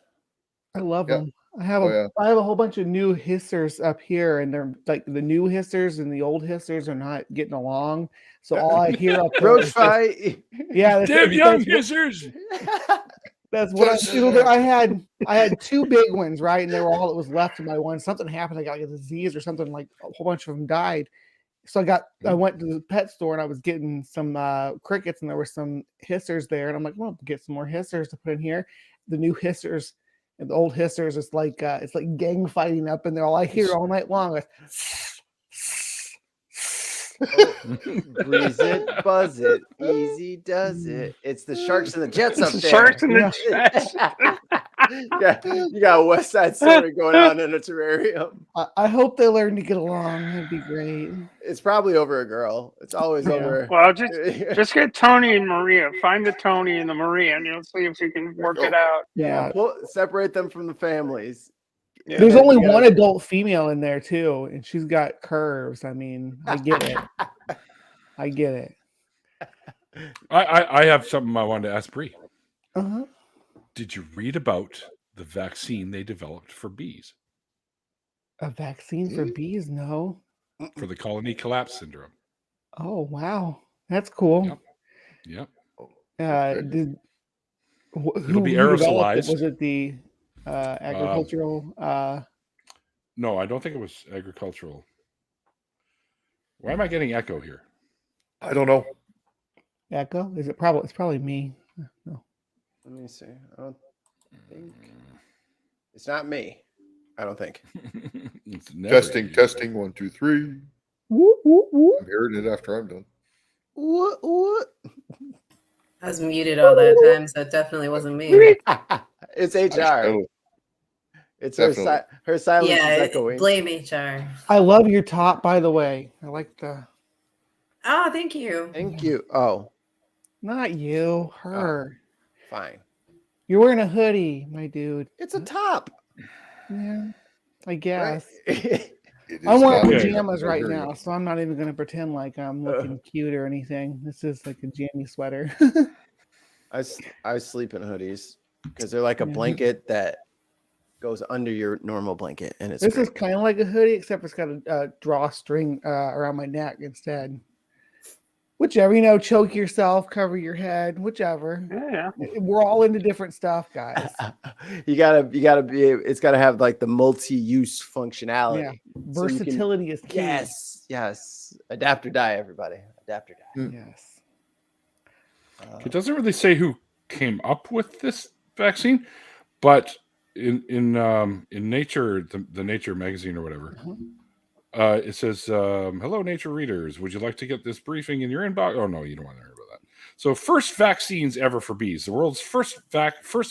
Speaker 7: I love
Speaker 3: Yep.
Speaker 7: them. I have I have a whole bunch of new hissers up here, and they're like the new hissers and the old hissers are not getting along. So all I hear up there
Speaker 2: Roach
Speaker 7: is
Speaker 2: fight.
Speaker 7: yeah,
Speaker 1: Damn young hissers!
Speaker 7: that's what I had two big ones, right? And they were all that was left of my one. Something happened, I got like a disease or something, like a whole bunch of them died. So I went to the pet store and I was getting some crickets, and there were some hissers there, and I'm like, well, get some more hissers to put in here. The new hissers and the old hissers, it's like gang fighting up in there. All I hear all night long is
Speaker 2: Breeze it, buzz it, easy does it. It's the Sharks and the Jets up there.
Speaker 4: Sharks and the Jets.
Speaker 2: Yeah, you got a West Side Story going on in a terrarium.
Speaker 7: I hope they learn to get along. That'd be great.
Speaker 2: It's probably over a girl. It's always over.
Speaker 4: Well, just get Tony and Maria. Find the Tony and the Maria, and you'll see if you can work it out.
Speaker 7: Yeah.
Speaker 2: Separate them from the families.
Speaker 7: There's only one adult female in there too, and she's got curves. I mean, I get it. I get it.
Speaker 1: I have something I wanted to ask Bree.
Speaker 7: Uh-huh.
Speaker 1: Did you read about the vaccine they developed for bees?
Speaker 7: A vaccine for bees? No.
Speaker 1: For the colony collapse syndrome.
Speaker 7: Oh wow, that's cool.
Speaker 1: Yep.
Speaker 7: Who
Speaker 1: be
Speaker 7: developed it?
Speaker 1: aerosolized.
Speaker 7: Was it the agricultural?
Speaker 1: No, I don't think it was agricultural. Why am I getting echo here?
Speaker 3: I don't know.
Speaker 7: Echo? Is it probably? It's probably me. No.
Speaker 2: Let me see. I don't think it's not me. I don't think.
Speaker 3: Testing. 1, 2, 3.
Speaker 7: Whoop, whoop, whoop.
Speaker 3: I'm hearing it after I'm done.
Speaker 2: What?
Speaker 5: I was muted all that time, so it definitely wasn't me.
Speaker 2: It's HR. It's her, her silence is
Speaker 5: Yeah,
Speaker 2: echoing.
Speaker 5: blame HR.
Speaker 7: I love your top, by the way. I like the.
Speaker 5: Oh, thank you.
Speaker 2: Thank you. Oh,
Speaker 7: Not you, her.
Speaker 2: fine.
Speaker 7: You're wearing a hoodie, my dude.
Speaker 2: It's a top.
Speaker 7: Yeah, I guess.
Speaker 3: It
Speaker 7: I'm
Speaker 3: is
Speaker 7: wearing
Speaker 3: not-
Speaker 7: pajamas
Speaker 3: I
Speaker 7: right
Speaker 3: hear you.
Speaker 7: now, so I'm not even going to pretend like I'm looking cute or anything. This is like a jammy sweater.
Speaker 2: I sleep in hoodies because they're like a
Speaker 7: Yeah.
Speaker 2: blanket that goes under your normal blanket, and it's
Speaker 7: This
Speaker 2: great.
Speaker 7: is kind of like a hoodie, except it's got a drawstring around my neck instead. Whichever, choke yourself, cover your head, whichever.
Speaker 4: Yeah.
Speaker 7: We're all into different stuff, guys.
Speaker 2: you gotta be. It's gotta have like the multi-use functionality.
Speaker 7: Yeah,
Speaker 2: So you can-
Speaker 7: versatility is key.
Speaker 2: Yes. Adapt or die, everybody. Adapt or die.
Speaker 7: Yes.
Speaker 1: It doesn't really say who came up with this vaccine, but in Nature, the Nature magazine or whatever, it says, "Hello, Nature readers. Would you like to get this briefing in your inbox?" Oh no, you don't want to hear about that. So, first vaccines ever for bees. The world's first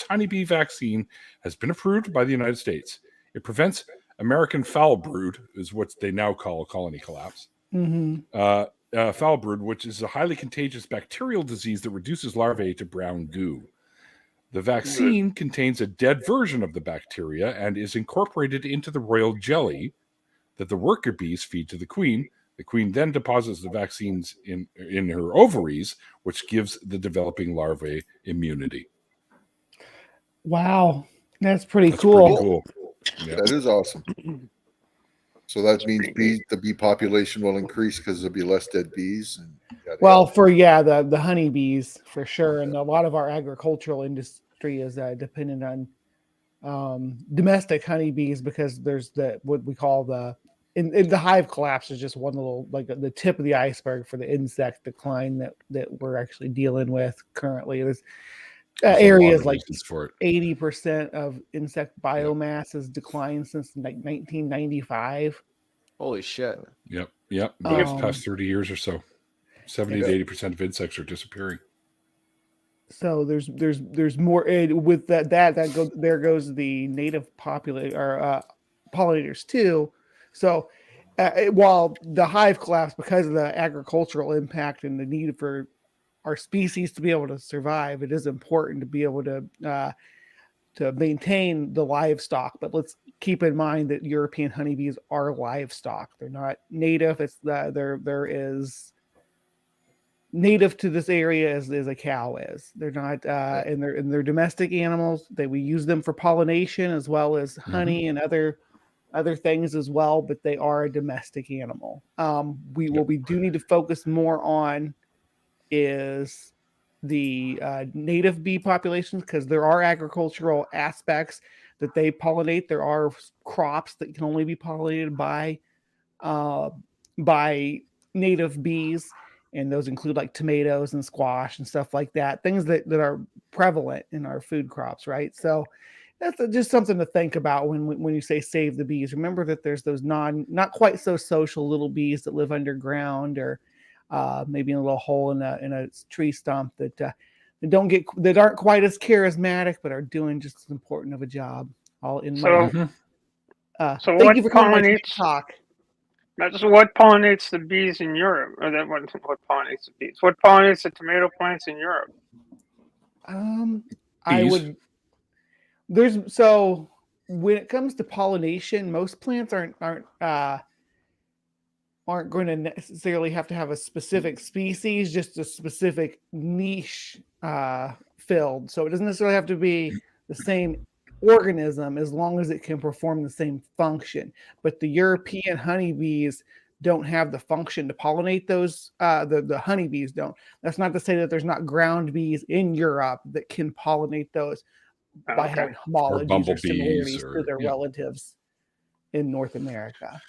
Speaker 1: honeybee vaccine has been approved by the United States. It prevents American foul brood, is what they now call colony collapse. Foul brood, which is a highly contagious bacterial disease that reduces larvae to brown goo. The vaccine contains a dead version of the bacteria and is incorporated into the royal jelly that the worker bees feed to the queen. The queen then deposits the vaccines in her ovaries, which gives the developing larvae immunity.
Speaker 7: Wow, that's pretty
Speaker 1: That's
Speaker 7: cool.
Speaker 1: pretty cool. Yeah.
Speaker 3: That is awesome. So that means the bee population will increase because there'll be less dead bees. And
Speaker 7: Well, the honeybees for sure, and a lot of our agricultural industry is dependent on domestic honeybees because there's what we call the hive collapse is just one little like the tip of the iceberg for the insect decline that we're actually dealing with currently. There's areas like 80% of insect biomass has declined since like 1995.
Speaker 2: Holy shit!
Speaker 1: Yep. The past 30 years or so, 70 to 80% of insects are disappearing.
Speaker 7: So there's more with that there goes the native pollinators too. So while the hive collapse because of the agricultural impact and the need for our species to be able to survive, it is important to be able to maintain the livestock. But let's keep in mind that European honeybees are livestock; they're not native. It's there is native to this area as a cow is. They're not and they're domestic animals. We use them for pollination as well as honey and other things as well, but they are a domestic animal. What we do need to focus more on is the native bee populations because there are agricultural aspects that they pollinate. There are crops that can only be pollinated by native bees, and those include like tomatoes and squash and stuff like that, things that are prevalent in our food crops, right? So that's just something to think about when you say save the bees. Remember that there's those not quite so social little bees that live underground or maybe in a little hole in a tree stump that aren't quite as charismatic but are doing just as important of a job. All in my
Speaker 4: so
Speaker 7: thank
Speaker 4: what
Speaker 7: you for coming on my
Speaker 4: pollinates
Speaker 7: talk.
Speaker 4: That's what pollinates the bees in Europe, or that what pollinates the bees? What pollinates the tomato plants in Europe?
Speaker 7: I would. So when it comes to pollination, most plants aren't going to necessarily have to have a specific species, just a specific niche filled. So it doesn't necessarily have to be the same organism as long as it can perform the same function. But the European honeybees don't have the function to pollinate those. The honeybees don't. That's not to say that there's not ground bees in Europe that can pollinate those by having homologies or similarities to their relatives in North America.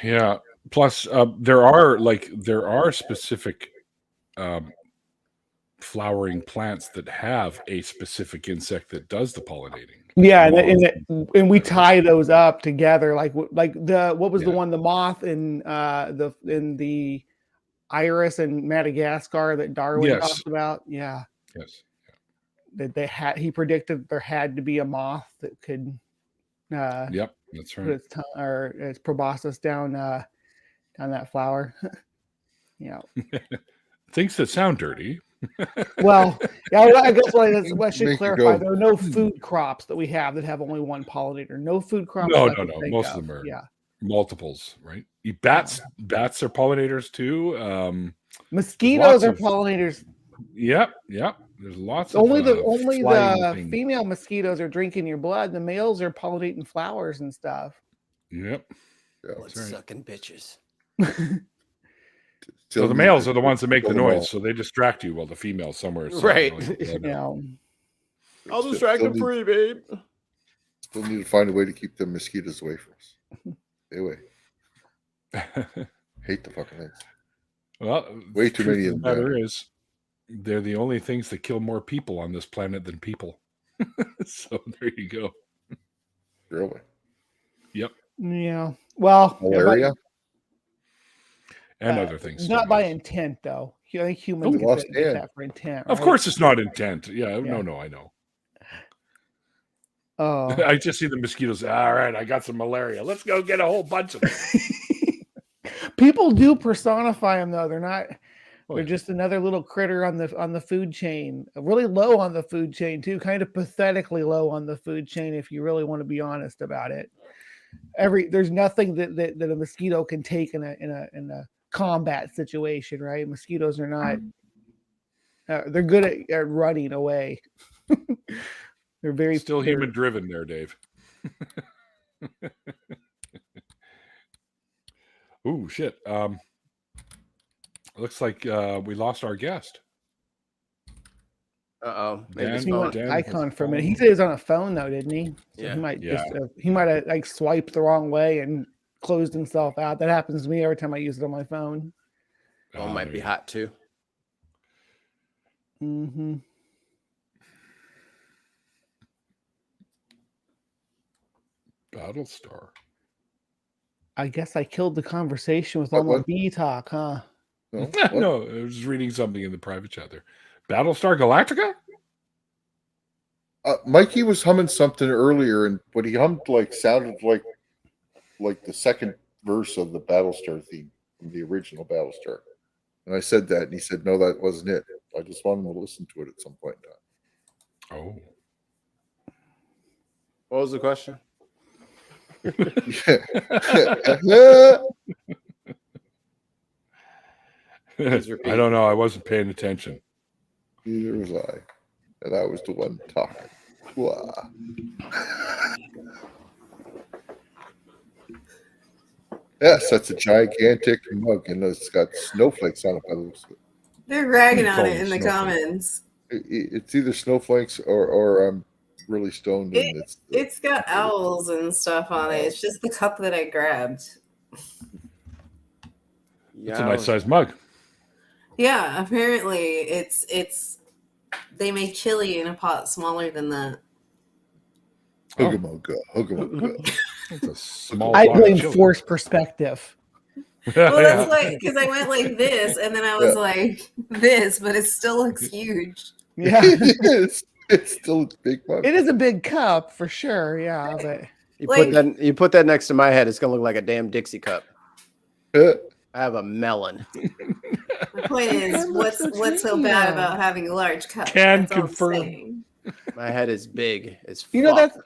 Speaker 1: Yeah. Plus, there are specific flowering plants that have a specific insect that does the pollinating.
Speaker 7: Yeah, and we tie those up together, what was the one, the moth in the iris in Madagascar that Darwin talked about? Yeah.
Speaker 1: Yes.
Speaker 7: That he predicted there had to be a moth that could
Speaker 1: Yep, that's
Speaker 7: put
Speaker 1: right.
Speaker 7: its tongue or its proboscis down that flower. Yeah.
Speaker 1: Things that sound dirty.
Speaker 7: Well, yeah, I guess what I should
Speaker 3: Make you
Speaker 7: clarify.
Speaker 3: go,
Speaker 7: There are no food crops that we have that have only one pollinator. No food crops.
Speaker 1: No,
Speaker 7: that I
Speaker 1: no,
Speaker 7: can
Speaker 1: no.
Speaker 7: think
Speaker 1: Most
Speaker 7: of.
Speaker 1: of them are
Speaker 7: Yeah.
Speaker 1: multiples, right? Bats are pollinators too.
Speaker 7: Mosquitoes are
Speaker 1: of-
Speaker 7: pollinators.
Speaker 1: Yep. There's lots
Speaker 7: Only
Speaker 1: of
Speaker 7: the
Speaker 1: things.
Speaker 7: female mosquitoes are drinking your blood. The males are pollinating flowers and stuff.
Speaker 1: Yep.
Speaker 3: yeah,
Speaker 2: Blood
Speaker 1: right.
Speaker 2: sucking bitches.
Speaker 1: So the males are the ones that make the noise, so they distract you while the female somewhere is
Speaker 2: Right.
Speaker 7: Yeah.
Speaker 2: I'll distract them for you, babe.
Speaker 3: Still need to find a way to keep the mosquitoes away from us. Stay away. Hate the fucking things.
Speaker 1: Well,
Speaker 3: Way too many
Speaker 1: of
Speaker 3: of
Speaker 1: the
Speaker 3: them.
Speaker 1: matter is they're the only things that kill more people on this planet than people. So there you go.
Speaker 3: Really?
Speaker 1: Yep.
Speaker 7: Yeah. Well,
Speaker 3: Malaria?
Speaker 1: And other things.
Speaker 7: Not
Speaker 1: too,
Speaker 7: by
Speaker 1: yes.
Speaker 7: intent, though. I think humans
Speaker 3: Oh, lost
Speaker 7: get
Speaker 3: hand.
Speaker 7: that for intent.
Speaker 1: Of
Speaker 7: right?
Speaker 1: course, it's not intent. Yeah.
Speaker 7: Yeah.
Speaker 1: No, I know.
Speaker 7: Oh.
Speaker 1: I just see the mosquitoes. All right, I got some malaria. Let's go get a whole bunch of them.
Speaker 7: People do personify them, though. They're not.
Speaker 1: Oh,
Speaker 7: They're
Speaker 1: yeah.
Speaker 7: just another little critter on the food chain. Really low on the food chain too. Kind of pathetically low on the food chain, if you really want to be honest about it. There's nothing that a mosquito can take in a combat situation, right? Mosquitoes are not. They're good at running away. They're very
Speaker 1: Still human driven there, Dave. Ooh, shit. Looks like we lost our guest.
Speaker 2: Uh-oh. Maybe
Speaker 1: Dan-
Speaker 2: his
Speaker 7: He
Speaker 2: phone.
Speaker 7: went
Speaker 1: Dan
Speaker 7: icon
Speaker 1: has
Speaker 7: for a minute.
Speaker 1: phone.
Speaker 7: He said he was on a phone though, didn't he? So
Speaker 2: Yeah.
Speaker 7: he might
Speaker 1: Yeah.
Speaker 7: he might have like swiped the wrong way and closed himself out. That happens to me every time I use it on my phone.
Speaker 2: Phone might
Speaker 1: there
Speaker 2: be
Speaker 1: you
Speaker 2: hot too.
Speaker 7: Mm-hmm.
Speaker 1: go. Battlestar.
Speaker 7: I guess I killed the conversation with all my
Speaker 3: What?
Speaker 7: bee talk, huh?
Speaker 3: No? What?
Speaker 1: No, I was reading something in the private chat there. Battlestar Galactica?
Speaker 3: Mikey was humming something earlier, and what he hummed sounded like the second verse of the Battlestar theme from the original Battlestar. And I said that, and he said, "No, that wasn't it." I just wanted him to listen to it at some point in time.
Speaker 1: Oh.
Speaker 2: What was the question? Please repeat.
Speaker 1: I don't know. I wasn't paying attention.
Speaker 3: Neither was I, and I was the one talking. Wah. Yes, that's a gigantic mug, and it's got snowflakes on it. By the looks of it.
Speaker 5: They're ragging on
Speaker 1: Call
Speaker 5: it
Speaker 1: them
Speaker 5: in the
Speaker 1: snowflakes.
Speaker 5: comments.
Speaker 3: It's either snowflakes or I'm really stoned, and
Speaker 5: It's got owls and stuff on it. It's just the cup that I grabbed.
Speaker 1: It's a nice sized mug.
Speaker 5: Yeah, apparently it's they make chili in a pot smaller than that.
Speaker 3: Hugga mugga.
Speaker 1: It's a small
Speaker 7: I
Speaker 1: pot of
Speaker 7: blame
Speaker 1: chili.
Speaker 7: forced perspective.
Speaker 5: Well,
Speaker 1: Yeah.
Speaker 5: that's like because I went like this, and then I was like this, but it still looks huge.
Speaker 7: Yeah,
Speaker 3: it's still a big mug.
Speaker 7: it is a big cup for sure. Yeah, but
Speaker 2: You put that next to my head, it's gonna look like a damn Dixie cup. I have a melon.
Speaker 5: The point is, what's so bad about having a large cup?
Speaker 1: Can
Speaker 5: That's all I'm
Speaker 1: confirm.
Speaker 5: saying.
Speaker 2: My head is big. It's
Speaker 7: you know
Speaker 2: fuck.
Speaker 7: that's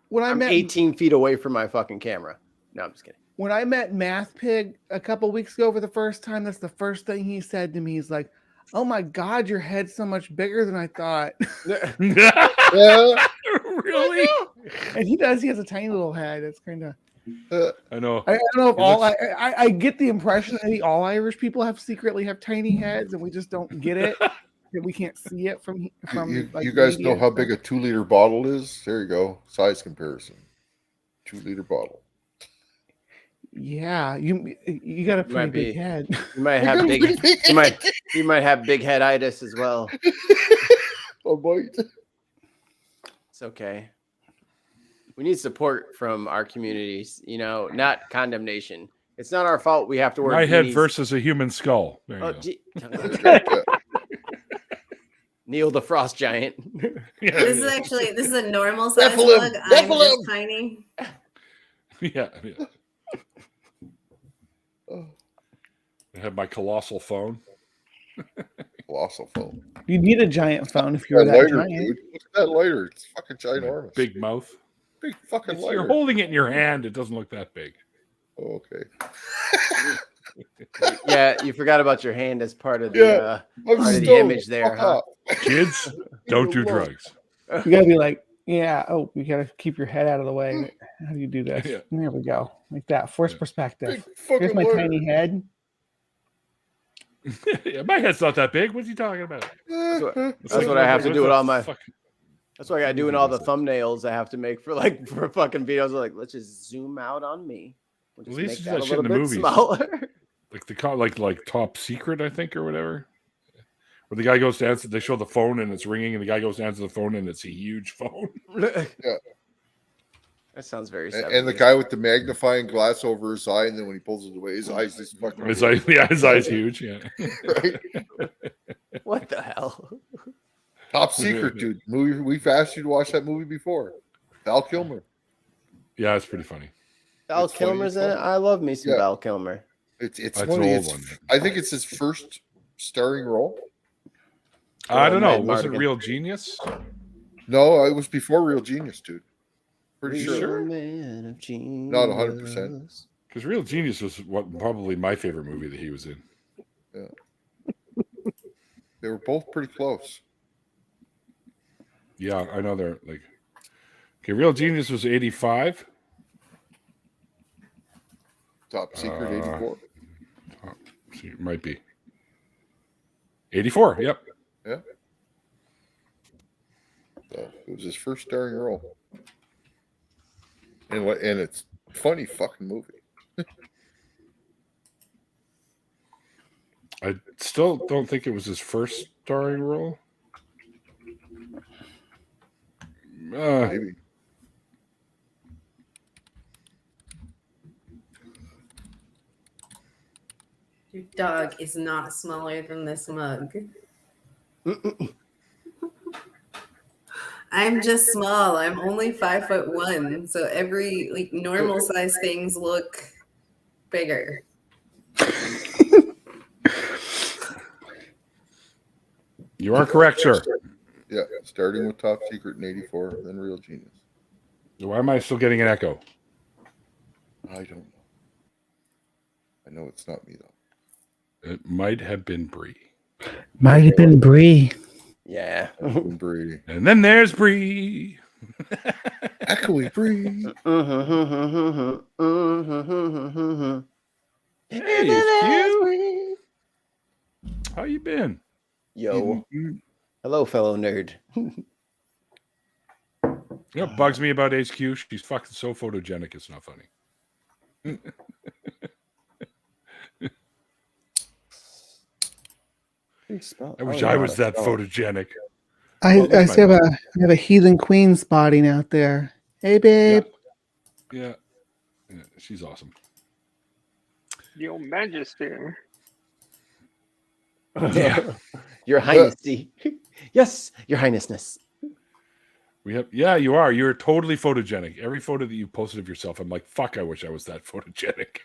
Speaker 7: when
Speaker 2: I'm
Speaker 7: met
Speaker 2: 18 feet away from my fucking camera. No, I'm just kidding.
Speaker 7: when I met Math Pig a couple weeks ago for the first time. That's the first thing he said to me. He's like, "Oh my god, your head's so much bigger than I thought."
Speaker 1: Really?
Speaker 7: And he does. He has a tiny little head. It's kind of.
Speaker 1: I know.
Speaker 7: I don't know if
Speaker 1: He
Speaker 7: all
Speaker 1: looks-
Speaker 7: I get the impression that maybe all Irish people secretly have tiny heads, and we just don't get it. That we can't see it from
Speaker 3: You guys know how big a 2-liter bottle is? There you go. Size comparison. 2-liter bottle.
Speaker 7: Yeah, you got a pretty
Speaker 2: Might
Speaker 7: big
Speaker 2: be.
Speaker 7: head.
Speaker 2: You might have big. You might have big headitis as well.
Speaker 3: Oh boy.
Speaker 2: It's okay. We need support from our communities. Not condemnation. It's not our fault. We have to wear
Speaker 1: My head
Speaker 2: beanies.
Speaker 1: versus a human skull. There you
Speaker 2: Oh,
Speaker 1: go.
Speaker 2: gee. Neil the Frost Giant.
Speaker 5: This is a normal size
Speaker 3: Nephilim,
Speaker 5: mug. I'm
Speaker 3: Nephilim.
Speaker 5: just tiny.
Speaker 1: Yeah.
Speaker 3: Oh,
Speaker 1: I have my colossal phone.
Speaker 3: colossal phone.
Speaker 7: You need a giant phone if you're
Speaker 3: That
Speaker 7: that
Speaker 3: lighter,
Speaker 7: giant.
Speaker 3: dude. Look at that lighter. It's fucking
Speaker 1: My
Speaker 3: ginormous.
Speaker 1: big mouth.
Speaker 3: Big fucking
Speaker 1: If
Speaker 3: lighter.
Speaker 1: you're holding it in your hand, it doesn't look that big.
Speaker 3: Oh, okay.
Speaker 2: Yeah, you forgot about your hand as part of the
Speaker 3: Yeah, I'm
Speaker 2: part of the
Speaker 3: stoned.
Speaker 2: image there,
Speaker 3: Fuck
Speaker 2: huh?
Speaker 3: off.
Speaker 1: Kids, don't do drugs.
Speaker 7: You gotta be like, yeah. Oh, you gotta keep your head out of the way. How do you do this?
Speaker 1: Yeah.
Speaker 7: There we go, like that. Force
Speaker 1: Yeah.
Speaker 7: perspective.
Speaker 3: Big
Speaker 7: Here's
Speaker 3: fucking
Speaker 7: my
Speaker 3: lighter.
Speaker 7: tiny head.
Speaker 1: Yeah, my head's not that big. What's he talking about?
Speaker 2: That's what I have to do with all my.
Speaker 1: Fuck.
Speaker 2: That's what I gotta do in all the thumbnails I have to make for fucking videos. Like, let's just zoom out on me. We'll just
Speaker 1: Well,
Speaker 2: make
Speaker 1: these
Speaker 2: that
Speaker 1: are
Speaker 2: a
Speaker 1: shit in
Speaker 2: little
Speaker 1: the
Speaker 2: bit
Speaker 1: movies.
Speaker 2: smaller.
Speaker 1: Like Top Secret, I think, or whatever. Where the guy goes to answer, they show the phone and it's ringing, and the guy goes to answer the phone and it's a huge phone.
Speaker 2: That sounds very.
Speaker 3: And the
Speaker 2: 70s.
Speaker 3: guy with the magnifying glass over his eye, and then when he pulls it away, his eyes just fucking.
Speaker 1: His eye's huge. Yeah.
Speaker 3: Right?
Speaker 2: What the hell?
Speaker 3: Top Secret, dude. Movie. We've asked you to watch that movie before. Val Kilmer.
Speaker 1: Yeah, it's pretty funny.
Speaker 2: Val
Speaker 3: It's funny
Speaker 2: Kilmer's
Speaker 3: as
Speaker 2: in it.
Speaker 3: fuck.
Speaker 2: I love me some
Speaker 3: Yeah.
Speaker 2: Val Kilmer.
Speaker 3: It's
Speaker 1: That's
Speaker 3: funny.
Speaker 1: an
Speaker 3: It's,
Speaker 1: old one.
Speaker 3: I think it's his first starring role.
Speaker 1: I don't know.
Speaker 2: Mad
Speaker 1: Was it
Speaker 2: Mardigan.
Speaker 1: Real Genius?
Speaker 3: No, it was before Real Genius, dude. Pretty
Speaker 2: Real
Speaker 3: sure.
Speaker 2: Man of genius.
Speaker 3: Not 100%.
Speaker 1: Because Real Genius was probably my favorite movie that he was in.
Speaker 3: They were both pretty close.
Speaker 1: Yeah, I know they're like. Okay, Real Genius was 85.
Speaker 3: Top Secret 84.
Speaker 1: It might be 84. Yep.
Speaker 3: Yeah. So it was his first starring role. And it's a funny fucking movie.
Speaker 1: I still don't think it was his first starring role.
Speaker 3: Maybe.
Speaker 5: Your dog is not smaller than this mug. I'm just small. I'm only 5'1", so every normal size things look bigger.
Speaker 1: You are correct, sir.
Speaker 3: Yeah, starting with Top Secret in 84, then Real Genius.
Speaker 1: Why am I still getting an echo?
Speaker 3: I don't know. I know it's not me, though.
Speaker 1: It might have been Bree.
Speaker 7: Might have been Bree.
Speaker 2: Yeah.
Speaker 3: Bree.
Speaker 1: And then there's Bree.
Speaker 3: Echoey Bree.
Speaker 1: Hey, it's you. How you been?
Speaker 2: Yo. Hello, fellow nerd.
Speaker 1: You know what bugs me about HQ? She's fucking so photogenic, it's not funny. I wish I was that photogenic.
Speaker 7: I
Speaker 1: Well,
Speaker 7: see I have a heathen queen spotting out there. Hey, babe.
Speaker 1: Yeah, she's awesome.
Speaker 4: Your Majesty.
Speaker 1: Yeah.
Speaker 2: Your Highnessy. Yes, Your Highnessness.
Speaker 1: We have, yeah, you are. You're totally photogenic. Every photo that you posted of yourself, I'm like, fuck, I wish I was that photogenic.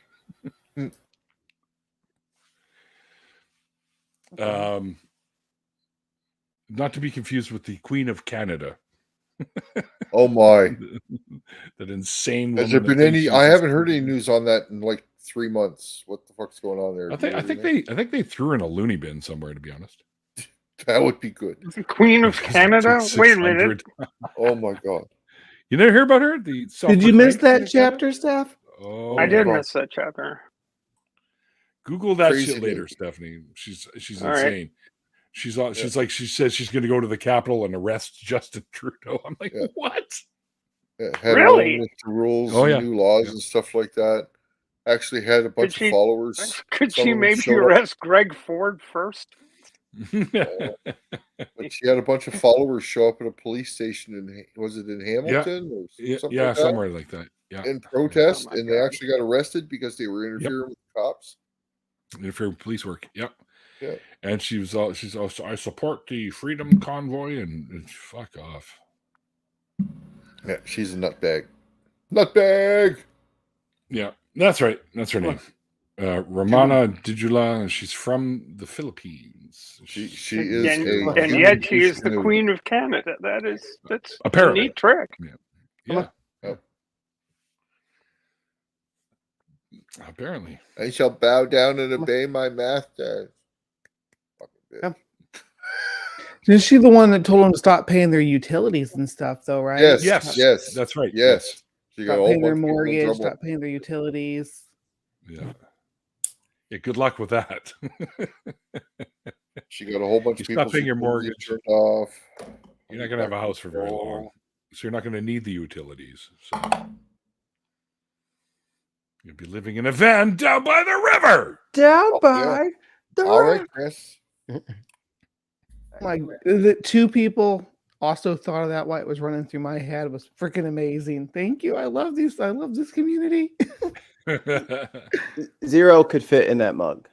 Speaker 1: Not to be confused with the Queen of Canada.
Speaker 3: Oh my.
Speaker 1: That insane.
Speaker 3: Has there been any? I haven't heard any news on that in like 3 months. What the fuck's going on there?
Speaker 1: I think they threw in a loony bin somewhere, to be honest.
Speaker 3: That would be good.
Speaker 4: The Queen of Canada? Wait a minute.
Speaker 3: Oh my god.
Speaker 1: You never hear about her? The
Speaker 7: Did you miss that chapter, Steph?
Speaker 1: Oh,
Speaker 4: I did
Speaker 3: God.
Speaker 4: miss that chapter.
Speaker 1: Google that
Speaker 3: Crazy
Speaker 1: shit later,
Speaker 3: lady.
Speaker 1: Stephanie. She's
Speaker 4: All right.
Speaker 1: insane. She's like, she says she's going to go to the Capitol and arrest Justin Trudeau. I'm like,
Speaker 3: Yeah.
Speaker 1: what?
Speaker 3: Had
Speaker 4: Really?
Speaker 3: all the rules,
Speaker 1: Oh,
Speaker 3: and
Speaker 1: yeah.
Speaker 3: new laws
Speaker 1: Yeah.
Speaker 3: and stuff like that. Actually, had a bunch
Speaker 4: she-
Speaker 3: of followers.
Speaker 4: Could
Speaker 3: Some
Speaker 4: she
Speaker 3: of them
Speaker 4: maybe
Speaker 3: showed up.
Speaker 4: arrest Greg Ford first?
Speaker 3: But she had a bunch of followers show up at a police station was it in Hamilton or something like that?
Speaker 1: somewhere like that. Yeah,
Speaker 3: In protest,
Speaker 4: Oh my
Speaker 3: and they
Speaker 4: God.
Speaker 3: actually got arrested because they were interfering with the cops.
Speaker 1: interfere with police work. Yep.
Speaker 3: Yeah.
Speaker 1: And she's also, I support the Freedom Convoy, and fuck off.
Speaker 3: Yeah, she's a nutbag. Nutbag.
Speaker 1: Yeah, that's right. That's her name. Romana Dijula, and she's from the Philippines.
Speaker 3: She is
Speaker 4: and yet she is the Queen of Canada. That's
Speaker 1: apparently
Speaker 4: a neat trick.
Speaker 1: Yeah. Apparently.
Speaker 3: I shall bow down and obey my master. Fucking bitch.
Speaker 7: Is she the one that told them to stop paying their utilities and stuff, though, right?
Speaker 3: Yes.
Speaker 1: That's right.
Speaker 3: Yes. She got
Speaker 7: Stop
Speaker 3: a
Speaker 7: paying
Speaker 3: whole
Speaker 7: their
Speaker 3: bunch of people in
Speaker 7: mortgage,
Speaker 3: trouble.
Speaker 7: stop paying their utilities.
Speaker 1: Yeah. Good luck with that.
Speaker 3: She got a whole bunch of people.
Speaker 1: Stop paying your mortgage.
Speaker 3: Turned off.
Speaker 1: You're not going to have a house for very long. So you're not going to need the utilities. So you'll be living in a van down by the river.
Speaker 7: Down by the
Speaker 3: All
Speaker 7: river.
Speaker 3: right, Chris.
Speaker 7: Like the two people also thought of that while it was running through my head. It was freaking amazing. Thank you. I love this community.
Speaker 2: Zero could fit in that mug.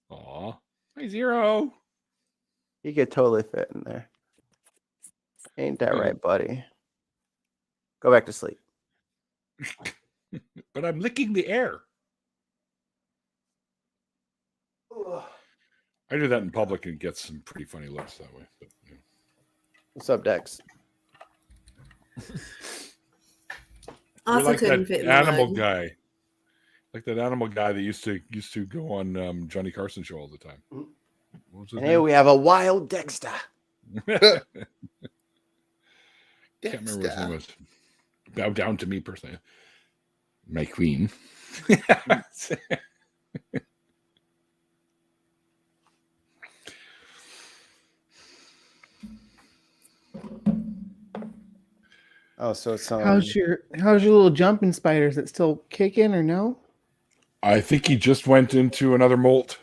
Speaker 1: Aw. Hey, Zero.
Speaker 2: He could totally fit in there. Ain't that right, buddy? Go back to sleep.
Speaker 1: But I'm licking the air. I do that in public and get some pretty funny looks that way. But, yeah.
Speaker 2: What's up, Dex?
Speaker 5: Also
Speaker 1: like
Speaker 5: couldn't
Speaker 1: that
Speaker 5: fit in the
Speaker 1: animal
Speaker 5: mug.
Speaker 1: guy. Like that animal guy that used to go on Johnny Carson show all the time. What was his
Speaker 2: And here
Speaker 1: name?
Speaker 2: we have a wild Dexter.
Speaker 1: Can't remember what his name was. Bow down to me personally. My queen.
Speaker 2: Oh, so it's
Speaker 7: How's your little jumping spiders? That still kicking or no?
Speaker 1: I think he just went into another molt.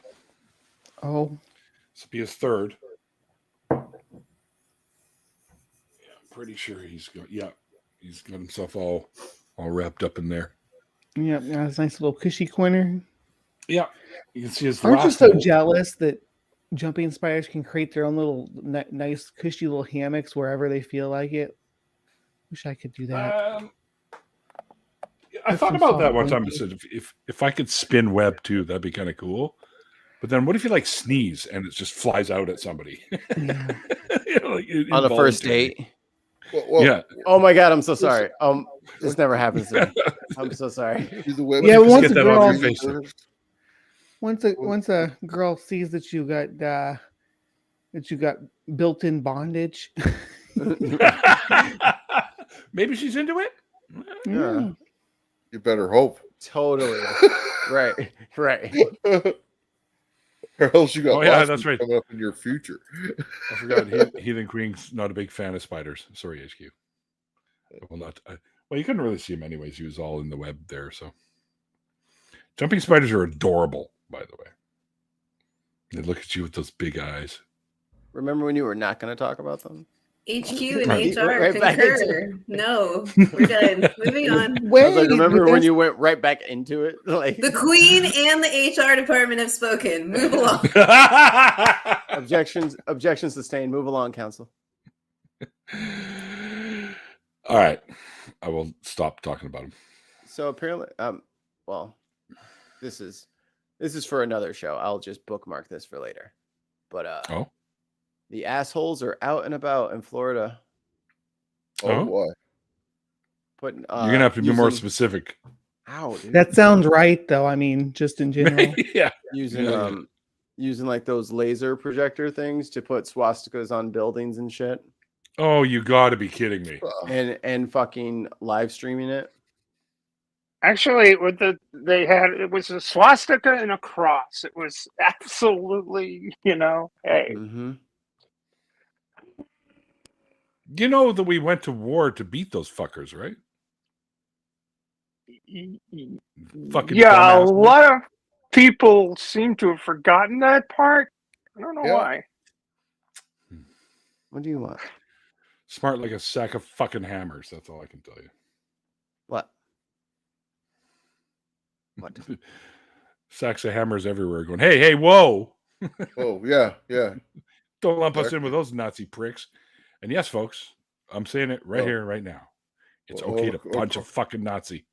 Speaker 7: Oh,
Speaker 1: This will be his third. Yeah, I'm pretty sure he's got himself all wrapped up in there.
Speaker 7: yeah, that's a nice little cushy corner.
Speaker 1: Yeah, you can see his.
Speaker 7: Aren't you
Speaker 1: last
Speaker 7: so
Speaker 1: molt.
Speaker 7: jealous that jumping spiders can create their own little nice cushy little hammocks wherever they feel like it? Wish I could do that.
Speaker 1: I thought about that one time. I said, if I could spin web too, that'd be kind of cool. But then, what if you like sneeze and it just flies out at somebody?
Speaker 7: Yeah.
Speaker 2: on the first date.
Speaker 3: Well,
Speaker 1: Yeah.
Speaker 2: Oh my god, I'm so sorry. This never happens to me. I'm so sorry.
Speaker 3: do the web-
Speaker 7: Yeah,
Speaker 1: Just
Speaker 7: once
Speaker 1: get
Speaker 7: a
Speaker 1: that off
Speaker 7: girl,
Speaker 1: your face.
Speaker 7: once a girl sees that you got built-in bondage.
Speaker 1: Maybe she's into it.
Speaker 2: Yeah.
Speaker 3: You better hope.
Speaker 2: Totally. Right.
Speaker 3: Or else you got
Speaker 1: Oh, yeah,
Speaker 3: lawsuits
Speaker 1: that's right.
Speaker 3: coming up in your future.
Speaker 1: I forgot. Heathen Queen's not a big fan of spiders. Sorry, HQ. Well, well, you couldn't really see him anyways. He was all in the web there. So, jumping spiders are adorable, by the way. They look at you with those big eyes.
Speaker 2: Remember when you were not going to talk about them?
Speaker 5: HQ and
Speaker 1: Right.
Speaker 5: HR
Speaker 2: Right back
Speaker 5: concur. No, we're done. Moving on.
Speaker 2: I was like, remember when
Speaker 7: there's-
Speaker 2: you went right back into it? Like
Speaker 5: The Queen and the HR department have spoken. Move along.
Speaker 2: objections sustained. Move along, counsel.
Speaker 1: All right, I will stop talking about him.
Speaker 2: So apparently, well, this is for another show. I'll just bookmark this for later. But the assholes are out and about in Florida.
Speaker 3: Oh, boy.
Speaker 2: Putting
Speaker 1: You're gonna have to be more
Speaker 2: using-
Speaker 1: specific.
Speaker 2: Ow, dude.
Speaker 7: That sounds right, though. I mean, just in general.
Speaker 1: Yeah.
Speaker 2: using using like those laser projector things to put swastikas on buildings and shit,
Speaker 1: Oh, you got to be kidding me.
Speaker 2: and fucking live streaming it.
Speaker 4: Actually, it was a swastika and a cross. It was absolutely, hey.
Speaker 2: Mm-hmm.
Speaker 1: You know that we went to war to beat those fuckers, right? Fucking
Speaker 4: Yeah, a
Speaker 1: dumbass.
Speaker 4: lot of people seem to have forgotten that part. I don't know
Speaker 3: Yeah.
Speaker 4: why.
Speaker 2: What do you want?
Speaker 1: Smart like a sack of fucking hammers. That's all I can tell you.
Speaker 2: What? What?
Speaker 1: Sacks of hammers everywhere going, hey, whoa.
Speaker 3: Oh, yeah.
Speaker 1: Don't lump us in with those Nazi pricks. And yes, folks, I'm saying it right here, right now. It's okay to punch a fucking Nazi.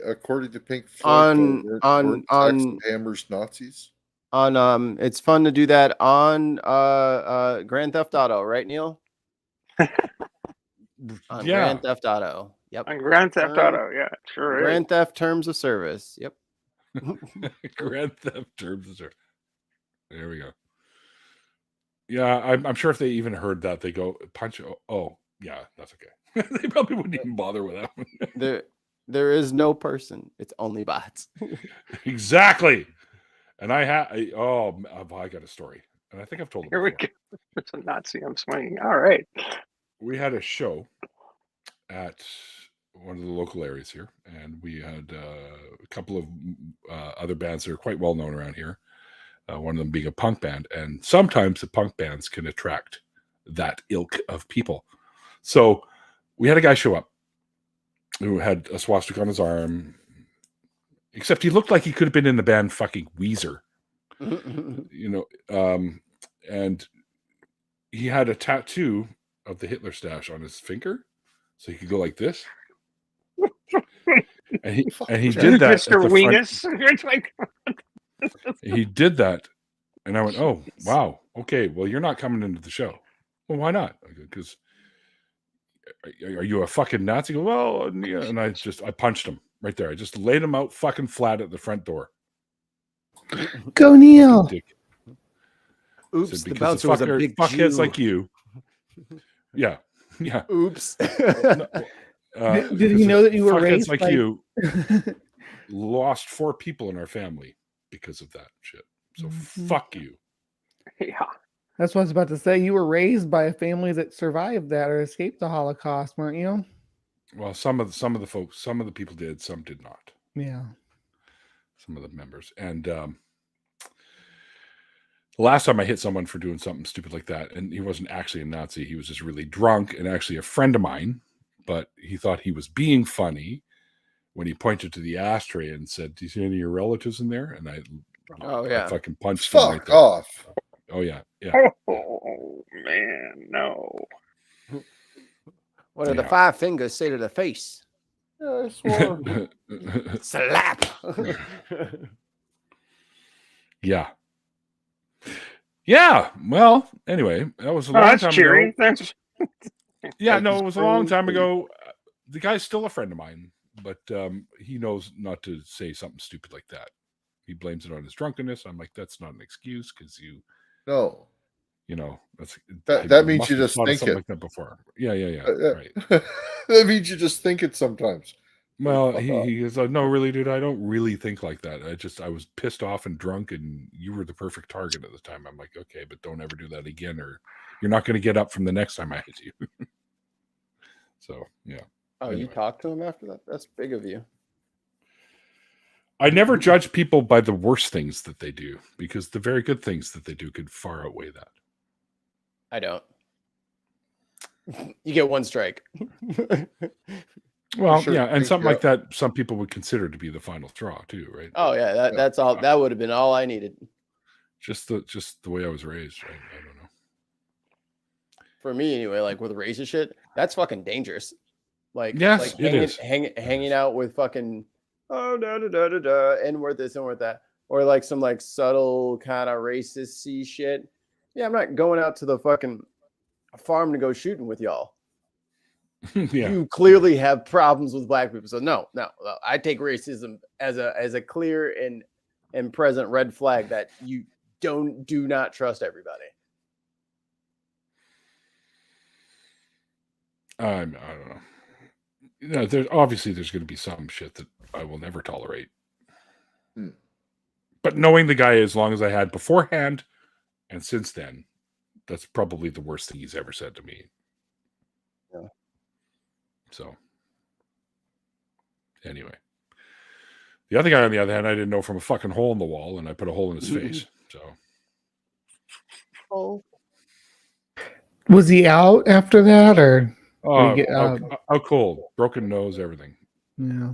Speaker 3: According to Pink Floyd, weren't Sacks of Hammers Nazis?
Speaker 2: It's fun to do that on Grand Theft Auto, right, Neil? On Grand Theft Auto. Yep.
Speaker 4: On Grand Theft Auto, yeah, sure.
Speaker 2: Grand Theft Terms of Service. Yep.
Speaker 1: Grand Theft Terms of Service. There we go. Yeah, I'm sure if they even heard that, they go punch. Oh, yeah, that's okay. They probably wouldn't even bother with that one.
Speaker 2: There is no person. It's only bots.
Speaker 1: Exactly. And I got a story, and I think I've told it.
Speaker 4: Here we go. It's a Nazi. I'm swinging. All right.
Speaker 1: We had a show at one of the local areas here, and we had a couple of other bands that are quite well known around here. One of them being a punk band, and sometimes the punk bands can attract that ilk of people. So we had a guy show up who had a swastika on his arm, except he looked like he could have been in the band fucking Weezer, and he had a tattoo of the Hitler stash on his finger, so he could go like this. And he did that.
Speaker 4: Mr. Weenus.
Speaker 1: He did that, and I went, "Oh, wow, okay. Well, you're not coming into the show. Well, why not? Because are you a fucking Nazi?" Well, yeah. And I punched him right there. I just laid him out fucking flat at the front door.
Speaker 7: Go Neil.
Speaker 2: Oops, the bouncer was a big
Speaker 1: fuckheads like you. Yeah.
Speaker 2: Oops.
Speaker 7: Did he know that you were raised
Speaker 1: like you? Lost 4 people in our family because of that shit. So fuck you.
Speaker 4: Yeah.
Speaker 7: That's what I was about to say. You were raised by a family that survived that or escaped the Holocaust, weren't you?
Speaker 1: Well, some of the folks, some of the people did, some did not.
Speaker 7: Yeah.
Speaker 1: Some of the members. And the last time I hit someone for doing something stupid like that, and he wasn't actually a Nazi, he was just really drunk and actually a friend of mine, but he thought he was being funny when he pointed to the ashtray and said, "Do you see any of your relatives in there?" And I fucking punched him right there.
Speaker 3: Off.
Speaker 1: Oh yeah.
Speaker 4: Oh man, no.
Speaker 2: What do the 5 fingers say to the face?
Speaker 3: Yeah, I swore.
Speaker 2: Slap.
Speaker 1: Yeah. Well, anyway, that was a long time
Speaker 4: cheery.
Speaker 1: ago.
Speaker 4: That's
Speaker 1: Yeah, no, it was a long time ago. The guy's still a friend of mine, but he knows not to say something stupid like that. He blames it on his drunkenness. I'm like, that's not an excuse because
Speaker 3: No.
Speaker 1: That
Speaker 3: means you just think it
Speaker 1: like that before. Yeah. Right.
Speaker 3: That means you just think it sometimes.
Speaker 1: Well, he goes, "No, really, dude, I don't really think like that. I was pissed off and drunk, and you were the perfect target at the time." I'm like, "Okay, but don't ever do that again, or you're not going to get up from the next time I hit you." So, yeah.
Speaker 2: Oh, anyway. You talked to him after that? That's big of you.
Speaker 1: I never judge people by the worst things that they do, because the very good things that they do could far outweigh that.
Speaker 2: I don't. You get 1 strike.
Speaker 1: Well, yeah, and something like that, some people would consider to be the final straw too, right?
Speaker 2: Oh yeah, that's all. That would have been all I needed.
Speaker 1: Just the way I was raised, right? I don't know.
Speaker 2: For me, anyway, like with racist shit, that's fucking dangerous. Like,
Speaker 1: yes,
Speaker 2: hanging out with fucking N-word this, N-word that, or like some like subtle kind of racist shit. Yeah, I'm not going out to the fucking farm to go shooting with y'all.
Speaker 1: Yeah.
Speaker 2: You clearly have problems with black people. So no, I take racism as a clear and present red flag that you do not trust everybody.
Speaker 1: I don't know. There's going to be some shit that I will never tolerate. But knowing the guy as long as I had beforehand and since then, that's probably the worst thing he's ever said to me.
Speaker 2: Yeah.
Speaker 1: So, anyway. The other guy, on the other hand, I didn't know from a fucking hole in the wall, and I put a hole in his face. So.
Speaker 2: Oh.
Speaker 7: Was he out after that, or?
Speaker 1: How cold? Broken nose, everything.
Speaker 7: Yeah.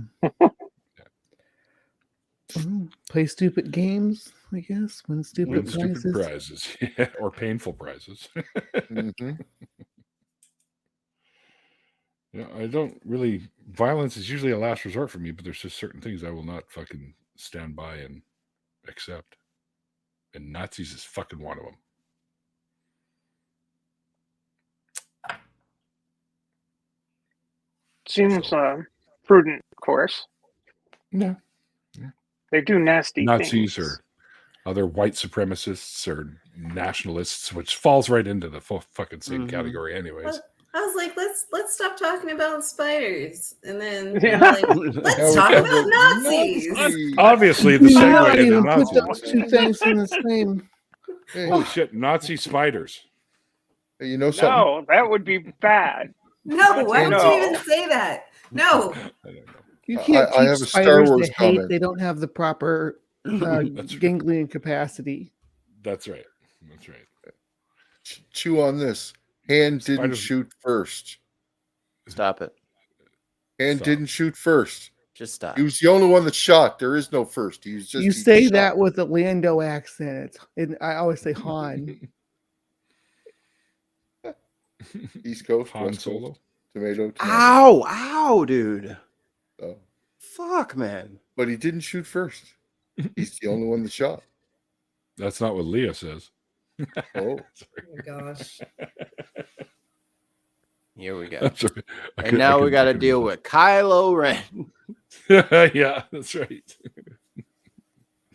Speaker 7: Play stupid games, I guess. Win stupid
Speaker 1: prizes. Yeah, or painful prizes.
Speaker 3: Mhm.
Speaker 1: Yeah, I don't really. Violence is usually a last resort for me, but there's just certain things I will not fucking stand by and accept. And Nazis is fucking one of them.
Speaker 4: Seems prudent, of course.
Speaker 1: No.
Speaker 4: They do nasty
Speaker 1: Nazis
Speaker 4: things.
Speaker 1: or other white supremacists or nationalists, which falls right into the fucking same category, anyways.
Speaker 5: I was like, let's stop talking about spiders, and then
Speaker 4: Yeah.
Speaker 5: like, let's talk about Nazis.
Speaker 1: Obviously, the
Speaker 7: You
Speaker 1: segue
Speaker 7: not
Speaker 1: into
Speaker 7: even put
Speaker 1: Nazis.
Speaker 7: those two things in the same.
Speaker 1: Holy shit, Nazi spiders.
Speaker 3: Hey, you know something?
Speaker 4: No, that would be bad.
Speaker 5: No, why would
Speaker 4: No.
Speaker 5: you even say that? No.
Speaker 1: I don't know.
Speaker 7: You can't
Speaker 3: I
Speaker 7: teach
Speaker 3: have a Star
Speaker 7: spiders
Speaker 3: Wars
Speaker 7: to hate.
Speaker 3: comment.
Speaker 7: They don't have the proper ganglion capacity.
Speaker 1: That's right. That's right.
Speaker 3: Chew on this. Hand didn't
Speaker 1: Spiders-
Speaker 3: shoot first.
Speaker 2: Stop it.
Speaker 3: Hand
Speaker 1: Stop.
Speaker 3: didn't shoot first.
Speaker 2: Just stop.
Speaker 3: He was the only one that shot. There is no first. He's just.
Speaker 7: You
Speaker 3: he
Speaker 7: say
Speaker 3: shot.
Speaker 7: that with a Lando accent. I always say Han.
Speaker 3: East Coast,
Speaker 1: Han
Speaker 3: West
Speaker 1: Solo.
Speaker 3: Coast, tomato.
Speaker 2: Ow, dude.
Speaker 3: So,
Speaker 2: Fuck, man.
Speaker 3: but he didn't shoot first. He's the only one that shot.
Speaker 1: That's not what Leah says.
Speaker 3: Oh,
Speaker 5: Oh my gosh.
Speaker 2: Here we go.
Speaker 1: That's right.
Speaker 2: And now we got to deal with Kylo Ren.
Speaker 1: Yeah, that's right.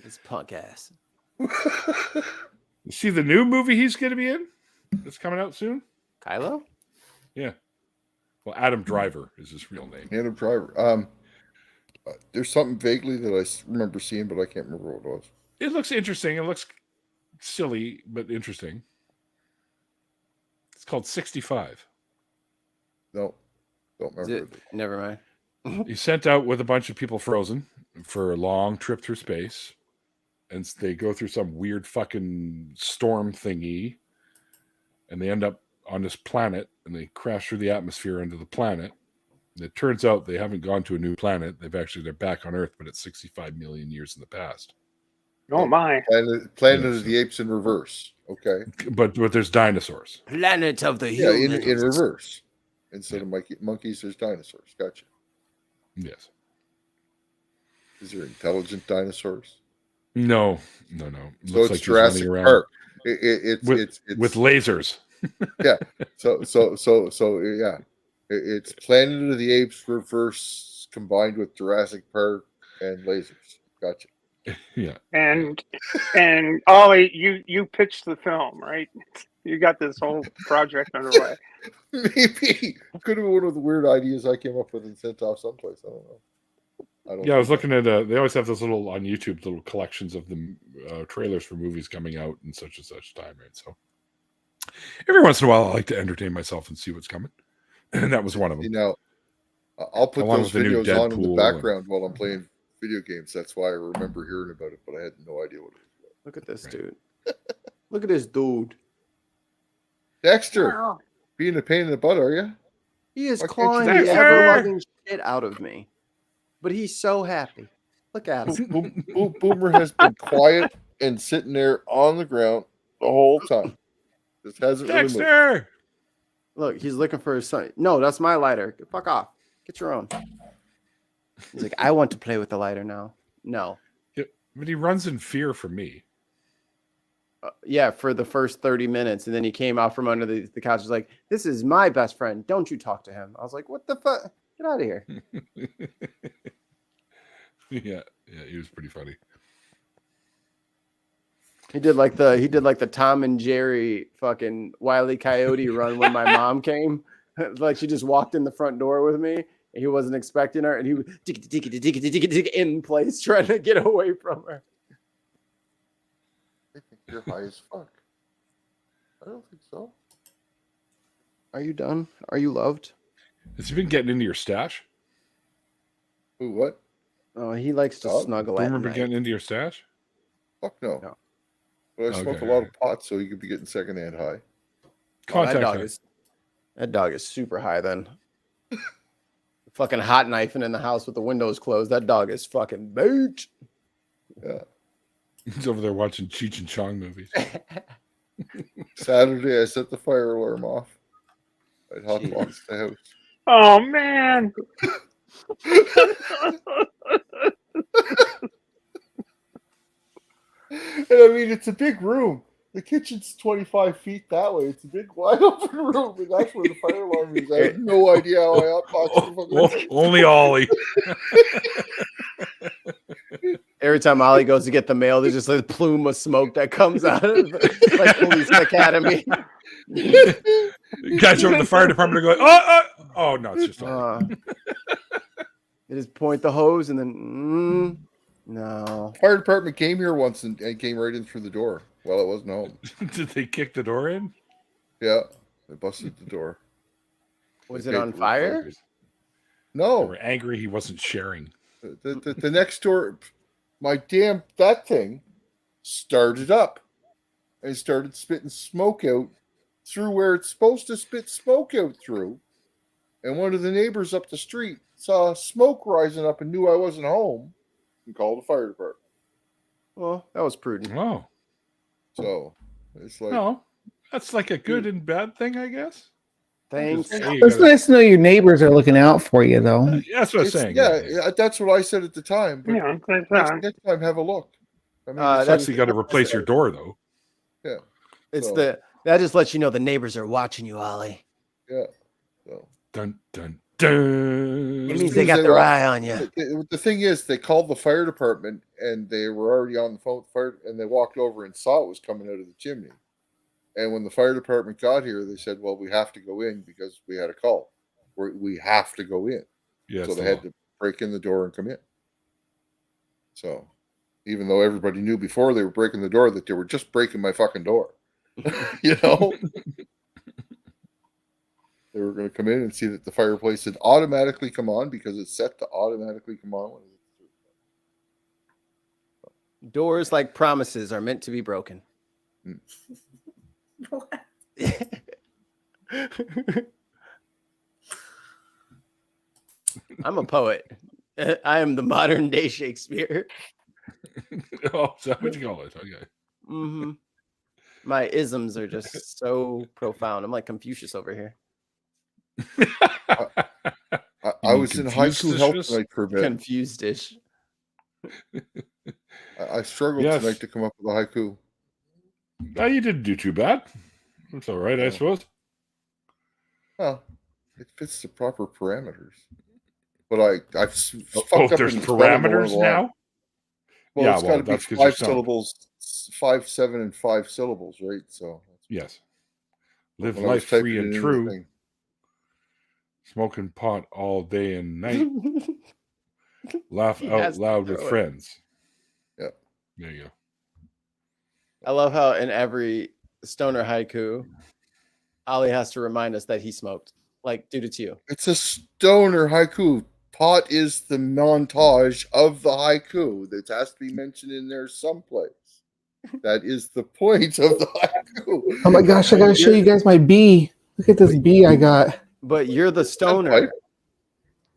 Speaker 2: This punk ass.
Speaker 1: You see the new movie he's going to be in? That's coming out soon?
Speaker 2: Kylo?
Speaker 1: Yeah. Well, Adam Driver is his real name.
Speaker 3: Adam Driver. There's something vaguely that I remember seeing, but I can't remember what it was.
Speaker 1: It looks interesting. It looks silly, but interesting. It's called 65.
Speaker 3: No, don't remember.
Speaker 2: Never mind.
Speaker 1: He's sent out with a bunch of people frozen for a long trip through space. And they go through some weird fucking storm thingy. And they end up on this planet. And they crash through the atmosphere into the planet. And it turns out they haven't gone to a new planet. They're back on Earth, but it's 65 million years in the past.
Speaker 4: Oh my!
Speaker 3: Planet of the Apes in reverse. Okay,
Speaker 1: But there's dinosaurs.
Speaker 2: Planet of the
Speaker 3: yeah,
Speaker 2: Humans.
Speaker 3: in reverse. Instead of monkeys, there's dinosaurs. Gotcha.
Speaker 1: Yes.
Speaker 3: Is there intelligent dinosaurs?
Speaker 1: No.
Speaker 3: So it's
Speaker 1: he's
Speaker 3: Jurassic
Speaker 1: running around
Speaker 3: Park. It's
Speaker 1: with lasers.
Speaker 3: yeah. So yeah, it's Planet of the Apes reverse combined with Jurassic Park and lasers. Gotcha.
Speaker 1: Yeah.
Speaker 4: And Ollie, you pitched the film, right? You got this whole project underway.
Speaker 3: Maybe could have been one of the weird ideas I came up with and sent off someplace. I don't know.
Speaker 1: Yeah, I was looking at. They always have those little on YouTube, little collections of the trailers for movies coming out in such and such time, right? So every once in a while, I like to entertain myself and see what's coming, and that was one of them.
Speaker 3: You know, I'll put
Speaker 1: Along
Speaker 3: those
Speaker 1: with the new
Speaker 3: videos on in the
Speaker 1: Deadpool
Speaker 3: background while I'm playing video games. That's why I remember hearing about it, but I had no idea what it was.
Speaker 2: Look at this
Speaker 1: Right.
Speaker 2: dude. Look at this dude.
Speaker 3: Dexter,
Speaker 4: Wow.
Speaker 3: being a pain in the butt, are you?
Speaker 2: He is
Speaker 3: Why can't
Speaker 2: clawing
Speaker 3: you
Speaker 2: the
Speaker 3: do that?
Speaker 2: ever-loving shit out of me. But he's so happy. Look at him.
Speaker 3: Boomer has been quiet and sitting there on the ground the whole time. Just hasn't really moved.
Speaker 1: Dexter.
Speaker 2: Look, he's looking for his son. No, that's my lighter. Fuck off. Get your own. He's like, I want to play with the lighter now. No.
Speaker 1: But he runs in fear from me.
Speaker 2: Yeah, for the first 30 minutes. And then he came out from under the couch. He's like, this is my best friend. Don't you talk to him. I was like, what the fuck? Get out of here.
Speaker 1: Yeah, he was pretty funny.
Speaker 2: He did like the Tom and Jerry fucking Wile E. Coyote run when my mom came. Like she just walked in the front door with me. And he wasn't expecting her, and he was in place trying to get away from her.
Speaker 3: I think you're high as fuck. I don't think so.
Speaker 2: Are you done? Are you loved?
Speaker 1: Has he been getting into your stash?
Speaker 3: Who? What?
Speaker 2: Oh, he likes to
Speaker 3: Dog?
Speaker 2: snuggle at
Speaker 1: Boomer been
Speaker 2: night.
Speaker 1: getting into your stash?
Speaker 3: Fuck no.
Speaker 2: No.
Speaker 3: But I smoke
Speaker 1: Okay.
Speaker 3: a lot of pot, so you could be getting secondhand high.
Speaker 2: Oh, that
Speaker 1: Contact him.
Speaker 2: dog is super high then. Fucking hot knifing in the house with the windows closed. That dog is fucking boot.
Speaker 3: Yeah.
Speaker 1: He's over there watching Cheech and Chong movies.
Speaker 3: Saturday, I set the fire alarm off. I'd hotbox the house.
Speaker 4: Oh man.
Speaker 3: And I mean, it's a big room. The kitchen's 25 feet that way. It's a big wide open room, and that's where the fire alarm is. I have no idea how I hotboxed the fucking
Speaker 1: Only Ollie.
Speaker 2: Every time Ollie goes to get the mail, there's just a plume of smoke that comes out of it, like Police Academy.
Speaker 1: Guys over at the fire department are going, oh no, it's just Ollie.
Speaker 2: They just point the hose and then no.
Speaker 3: Fire department came here once and came right in through the door while I wasn't home.
Speaker 1: Did they kick the door in?
Speaker 3: Yeah, they busted the door.
Speaker 2: Was it on fire?
Speaker 3: No.
Speaker 1: They were angry he wasn't sharing.
Speaker 3: The next door, that thing started up and started spitting smoke out through where it's supposed to spit smoke out through. And one of the neighbors up the street saw smoke rising up and knew I wasn't home and called the fire department.
Speaker 2: Well, that was prudent.
Speaker 1: Oh.
Speaker 3: So it's like,
Speaker 1: No, that's like a good and bad thing, I guess.
Speaker 2: Thanks.
Speaker 7: It's nice to know your neighbors are looking out for you, though.
Speaker 1: That's what I'm saying.
Speaker 3: Yeah, that's what I said at the time. But
Speaker 4: Yeah,
Speaker 3: next time, have a look. I mean,
Speaker 1: that's actually got to replace your door, though.
Speaker 3: Yeah.
Speaker 2: It's that just lets you know the neighbors are watching you, Ollie.
Speaker 3: Yeah. So.
Speaker 1: Dun dun dun.
Speaker 2: It means they got their eye on you.
Speaker 3: The thing is, they called the fire department and they were already on the phone with the fire, and they walked over and saw it was coming out of the chimney. And when the fire department got here, they said, well, we have to go in because we had a call. We have to go in.
Speaker 1: Yes,
Speaker 3: so they had to break in the door and come in. So even though everybody knew before they were breaking the door that they were just breaking my fucking door, you know, they were going to come in and see that the fireplace had automatically come on because it's set to automatically come on.
Speaker 2: Doors, like promises, are meant to be broken.
Speaker 8: What?
Speaker 2: I'm a poet. I am the modern day Shakespeare.
Speaker 1: Oh, is that what you call it? Okay.
Speaker 2: Mm-hmm. My isms are just so profound. I'm like Confucius over here.
Speaker 3: I was in haiku help tonight for a bit.
Speaker 2: Confused-ish.
Speaker 3: I struggled tonight to come up with a haiku.
Speaker 1: No, you didn't do too bad. That's all right, I suppose.
Speaker 3: Well, it fits the proper parameters. But I've fucked up
Speaker 1: there's
Speaker 3: in the spelling
Speaker 1: parameters
Speaker 3: of
Speaker 1: now?
Speaker 3: Well,
Speaker 1: Yeah,
Speaker 3: it's got to be
Speaker 1: that's 'cause
Speaker 3: 5
Speaker 1: you're selling.
Speaker 3: syllables, 5, 7, and 5 syllables, right? So
Speaker 1: Yes. Live
Speaker 3: when I was
Speaker 1: life
Speaker 3: typing
Speaker 1: free
Speaker 3: it
Speaker 1: and
Speaker 3: in the
Speaker 1: true.
Speaker 3: thing,
Speaker 1: Smoking pot all day and night. Laugh
Speaker 2: He
Speaker 1: out
Speaker 2: has to
Speaker 1: loud with
Speaker 2: throw it.
Speaker 1: friends.
Speaker 3: Yeah.
Speaker 1: There you go.
Speaker 2: I love how in every stoner haiku, Ollie has to remind us that he smoked. Like, dude, it's you.
Speaker 3: it's a stoner haiku. Pot is the montage of the haiku that has to be mentioned in there someplace. That is the point of the haiku.
Speaker 7: Oh my gosh, I gotta show you guys my bee. Look at this bee I got.
Speaker 2: But you're the stoner,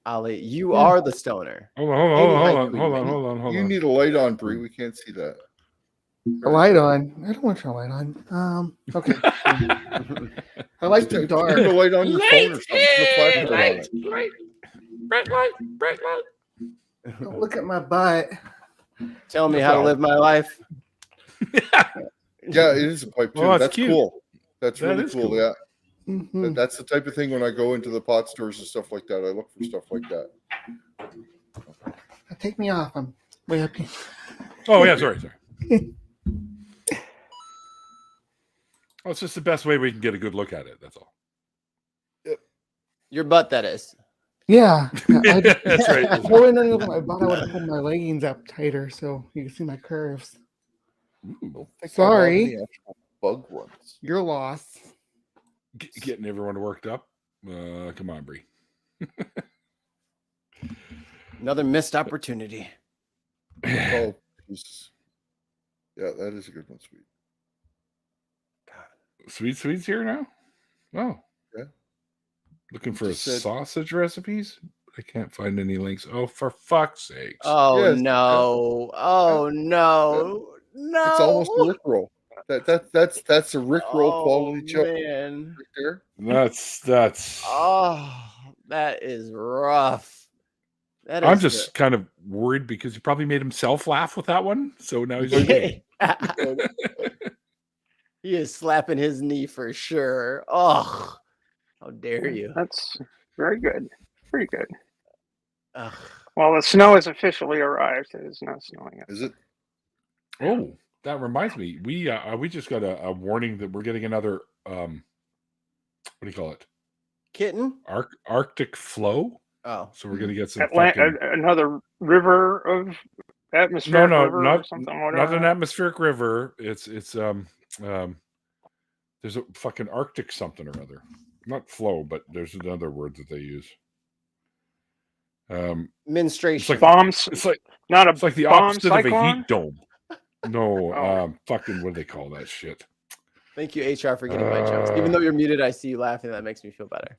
Speaker 2: Ollie. You are the stoner.
Speaker 1: Hold on.
Speaker 3: You need a light on, Bree. We can't see that.
Speaker 7: A light on. I don't want your light on. Okay. I like the dark.
Speaker 3: Turn the light on your phone or something. Put a flashlight on it.
Speaker 1: Bright light.
Speaker 7: Don't look at my butt.
Speaker 2: Tell me how to live my life.
Speaker 3: Yeah, it is a pipe too.
Speaker 1: Well, that's
Speaker 3: that's
Speaker 1: cute.
Speaker 3: cool. That's
Speaker 1: That
Speaker 3: really
Speaker 1: is
Speaker 3: cool.
Speaker 1: cool.
Speaker 3: Yeah.
Speaker 7: Mhm.
Speaker 3: That's the type of thing when I go into the pot stores and stuff like that. I look for stuff like that.
Speaker 7: Take me off. I'm way up here.
Speaker 1: Oh, yeah, sorry. Oh, it's just the best way we can get a good look at it. That's all.
Speaker 2: Your butt, that is.
Speaker 7: Yeah.
Speaker 1: That's right.
Speaker 7: If I wouldn't look at my butt, I would have pulled my leggings up tighter so you can see my curves.
Speaker 3: Think I have
Speaker 7: Sorry.
Speaker 3: any actual bug ones.
Speaker 7: You're lost.
Speaker 1: Getting everyone worked up. Come on, Bree.
Speaker 2: Another missed opportunity.
Speaker 3: Oh, Jesus. Yeah, that is a good one, sweet.
Speaker 1: Sweet's here now? Oh.
Speaker 3: Yeah.
Speaker 1: Looking for
Speaker 3: Just said-
Speaker 1: sausage recipes? I can't find any links. Oh, for fuck's sakes!
Speaker 2: Oh
Speaker 3: Yes,
Speaker 2: no! Oh no! No!
Speaker 3: It's almost a Rickroll. That's a Rickroll quality joke
Speaker 2: man.
Speaker 3: right there.
Speaker 1: That's.
Speaker 2: Oh, that is rough. That
Speaker 1: I'm
Speaker 2: is
Speaker 1: just kind of worried because he probably made himself laugh with that one. So now he's
Speaker 2: he is slapping his knee for sure. Oh, how dare you?
Speaker 4: That's very good. Pretty good.
Speaker 2: Ugh.
Speaker 4: Well, the snow has officially arrived. It is not snowing yet.
Speaker 3: Is it?
Speaker 1: Oh, that reminds me. We just got a warning that we're getting another what do you call it?
Speaker 2: Kitten?
Speaker 1: Arctic flow.
Speaker 2: Oh,
Speaker 1: So we're gonna get some
Speaker 4: another river of atmospheric river or something.
Speaker 1: Not an atmospheric river. It's there's a fucking Arctic something or other. Not flow, but there's another word that they use.
Speaker 2: menstruation.
Speaker 1: It's like
Speaker 4: bombs.
Speaker 1: It's like the
Speaker 4: bomb
Speaker 1: opposite
Speaker 4: cyclone?
Speaker 1: of a heat dome. No,
Speaker 4: Oh.
Speaker 1: fucking what do they call that shit?
Speaker 2: Thank you, HR, for getting my jokes. Even though you're muted, I see you laughing. That makes me feel better.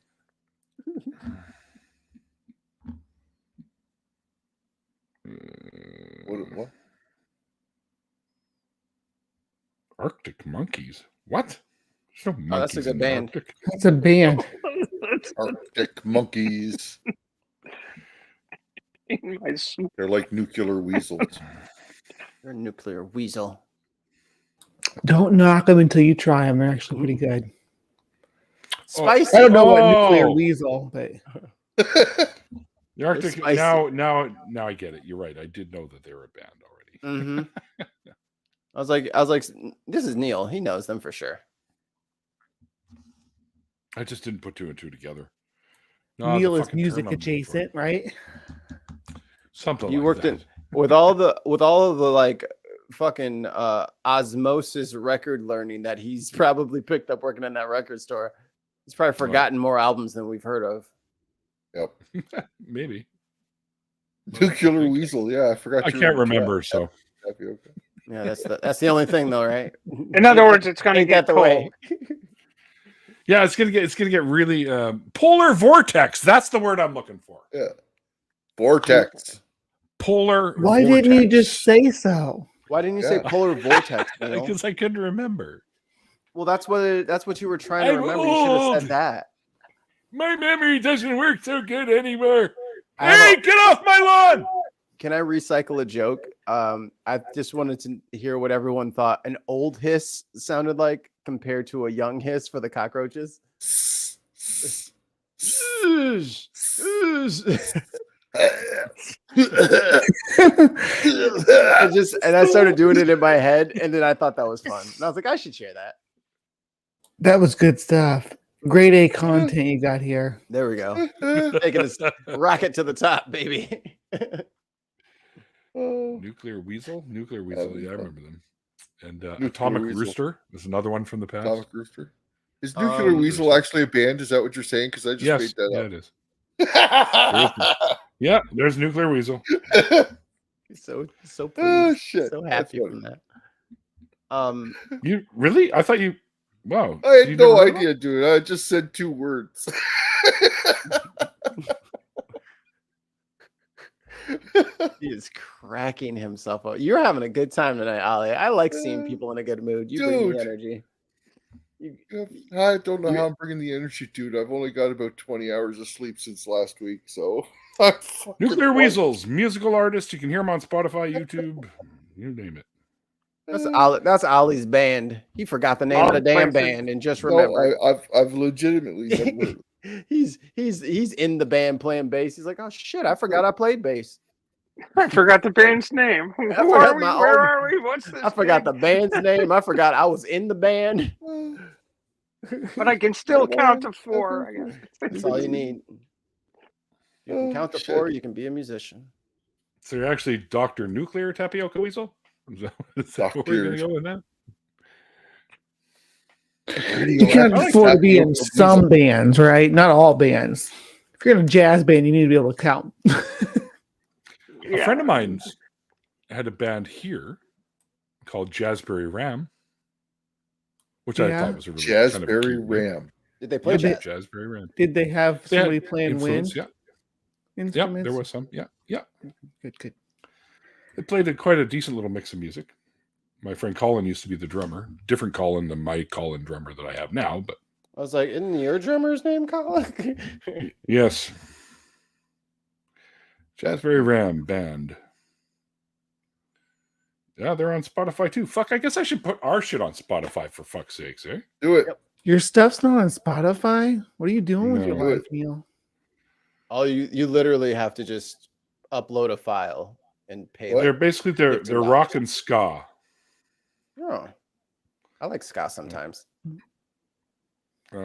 Speaker 3: What?
Speaker 1: Arctic monkeys. What? There's no monkeys.
Speaker 2: Oh, that's a good
Speaker 1: in the
Speaker 2: band.
Speaker 1: Arctic.
Speaker 7: That's a band.
Speaker 3: Arctic monkeys. They're like nuclear weasels.
Speaker 2: You're a nuclear weasel.
Speaker 7: Don't knock them until you try them. They're actually pretty good.
Speaker 2: Spicy.
Speaker 7: I don't know what nuclear weasel, but
Speaker 1: The Arctic.
Speaker 2: spicy.
Speaker 1: Now I get it. You're right. I did know that they were a band already.
Speaker 2: Mm-hmm. I was like, this is Neil. He knows them for sure.
Speaker 1: I just didn't put two and two together.
Speaker 7: Neil
Speaker 1: the
Speaker 7: is
Speaker 1: fucking
Speaker 7: music
Speaker 1: term I'm looking for.
Speaker 7: adjacent, right?
Speaker 1: Something.
Speaker 2: You
Speaker 1: like
Speaker 2: worked
Speaker 1: that.
Speaker 2: in with all of the like fucking osmosis record learning that he's probably picked up working in that record store. He's probably forgotten more albums than we've heard of.
Speaker 3: Yep.
Speaker 1: Maybe.
Speaker 3: Nuclear weasel. Yeah, I forgot.
Speaker 1: I can't remember. So
Speaker 2: Yeah, that's the only thing though, right?
Speaker 4: In other words, it's going to
Speaker 2: Ain't
Speaker 4: get
Speaker 2: that the way?
Speaker 4: cold.
Speaker 1: yeah, it's gonna get really polar vortex. That's the word I'm looking for.
Speaker 3: Yeah. Vortex.
Speaker 1: Polar.
Speaker 7: Why
Speaker 1: vortex.
Speaker 7: didn't you just say so?
Speaker 2: Why didn't you say polar vortex? Neil?
Speaker 1: Because I couldn't remember.
Speaker 2: Well, that's what you were trying to
Speaker 1: I'm
Speaker 2: remember. You should have
Speaker 1: old.
Speaker 2: said that.
Speaker 1: My memory doesn't work so good anymore.
Speaker 2: I have
Speaker 1: Hey, get off my lawn!
Speaker 2: Can I recycle a joke? I just wanted to hear what everyone thought an old hiss sounded like compared to a young hiss for the cockroaches. I started doing it in my head, and then I thought that was fun. And I was like, I should share that.
Speaker 7: That was good stuff. Grade A content you got here.
Speaker 2: There we go. Taking a rocket to the top, baby.
Speaker 1: Nuclear weasel. Yeah, I remember them. And
Speaker 3: Nuclear
Speaker 1: Atomic
Speaker 3: Weasel.
Speaker 1: Rooster is another one from the past.
Speaker 3: Atomic Rooster. Is Nuclear Weasel actually a band? Is that what you're saying? Because I just made that
Speaker 1: Yeah,
Speaker 3: up.
Speaker 1: it is. Yeah, there's Nuclear Weasel.
Speaker 2: so
Speaker 3: Oh
Speaker 2: pleased.
Speaker 3: shit!
Speaker 2: So
Speaker 3: That's
Speaker 2: happy
Speaker 3: funny.
Speaker 2: from that.
Speaker 1: You really? I thought you. Wow.
Speaker 3: I
Speaker 1: you
Speaker 3: had no
Speaker 1: never heard of
Speaker 3: idea, dude. I just said 2 words.
Speaker 2: He is cracking himself up. You're having a good time tonight, Ollie. I like seeing people in a good mood. You bring
Speaker 3: Dude.
Speaker 2: the energy.
Speaker 3: I don't know how I'm bringing the energy, dude. I've only got about 20 hours of sleep since last week, so I'm fucking
Speaker 1: Nuclear
Speaker 3: fucked.
Speaker 1: Weasels, musical artist. You can hear him on Spotify, YouTube, you name it.
Speaker 2: That's Ollie's band. He forgot the name of the damn
Speaker 4: places.
Speaker 2: band and just remembered.
Speaker 3: No, I've legitimately never.
Speaker 2: He's in the band playing bass. He's like, oh shit, I forgot I played bass.
Speaker 4: I forgot the band's name. Who
Speaker 2: forgot
Speaker 4: are we?
Speaker 2: my
Speaker 4: Where
Speaker 2: own-
Speaker 4: are we? What's this?
Speaker 2: I forgot the
Speaker 4: band?
Speaker 2: band's name. I forgot I was in the band.
Speaker 4: But I can still count to 4. I guess.
Speaker 2: That's all you need. You can count to
Speaker 3: shit.
Speaker 2: 4. You can be a musician.
Speaker 1: So you're actually Dr. Nuclear Tapioca Weasel? Is that what we're going to go with that?
Speaker 7: You can't afford to be in some bands, right? Not all bands. If you're in a jazz band, you need to be able to count.
Speaker 1: A friend of mine's had a band here called Jazzberry Ram, which I
Speaker 7: Yeah.
Speaker 1: thought was a really kind of
Speaker 3: Jazzberry
Speaker 1: cute name.
Speaker 3: Ram.
Speaker 2: Did they play
Speaker 7: Yeah,
Speaker 2: jazz?
Speaker 1: Jazzberry Ram.
Speaker 7: Did they have
Speaker 1: They had
Speaker 7: somebody playing wind?
Speaker 1: influence, yeah.
Speaker 7: instruments?
Speaker 1: Yeah, there was some. Yeah.
Speaker 7: Good.
Speaker 1: It played quite a decent little mix of music. My friend Colin used to be the drummer. Different Colin than my Colin drummer that I have now, but
Speaker 2: I was like, isn't your drummer's name Colin?
Speaker 1: yes. Jazzberry Ram Band. Yeah, they're on Spotify too. Fuck, I guess I should put our shit on Spotify for fuck's sakes, eh?
Speaker 3: Do it.
Speaker 7: Your stuff's not on Spotify? What are you doing with your
Speaker 1: No.
Speaker 7: life, Neil?
Speaker 2: All you literally have to just upload a file and pay.
Speaker 1: They're
Speaker 2: like,
Speaker 1: basically they're
Speaker 2: $15.
Speaker 1: rock and ska.
Speaker 2: Oh, I like ska sometimes.
Speaker 1: Who's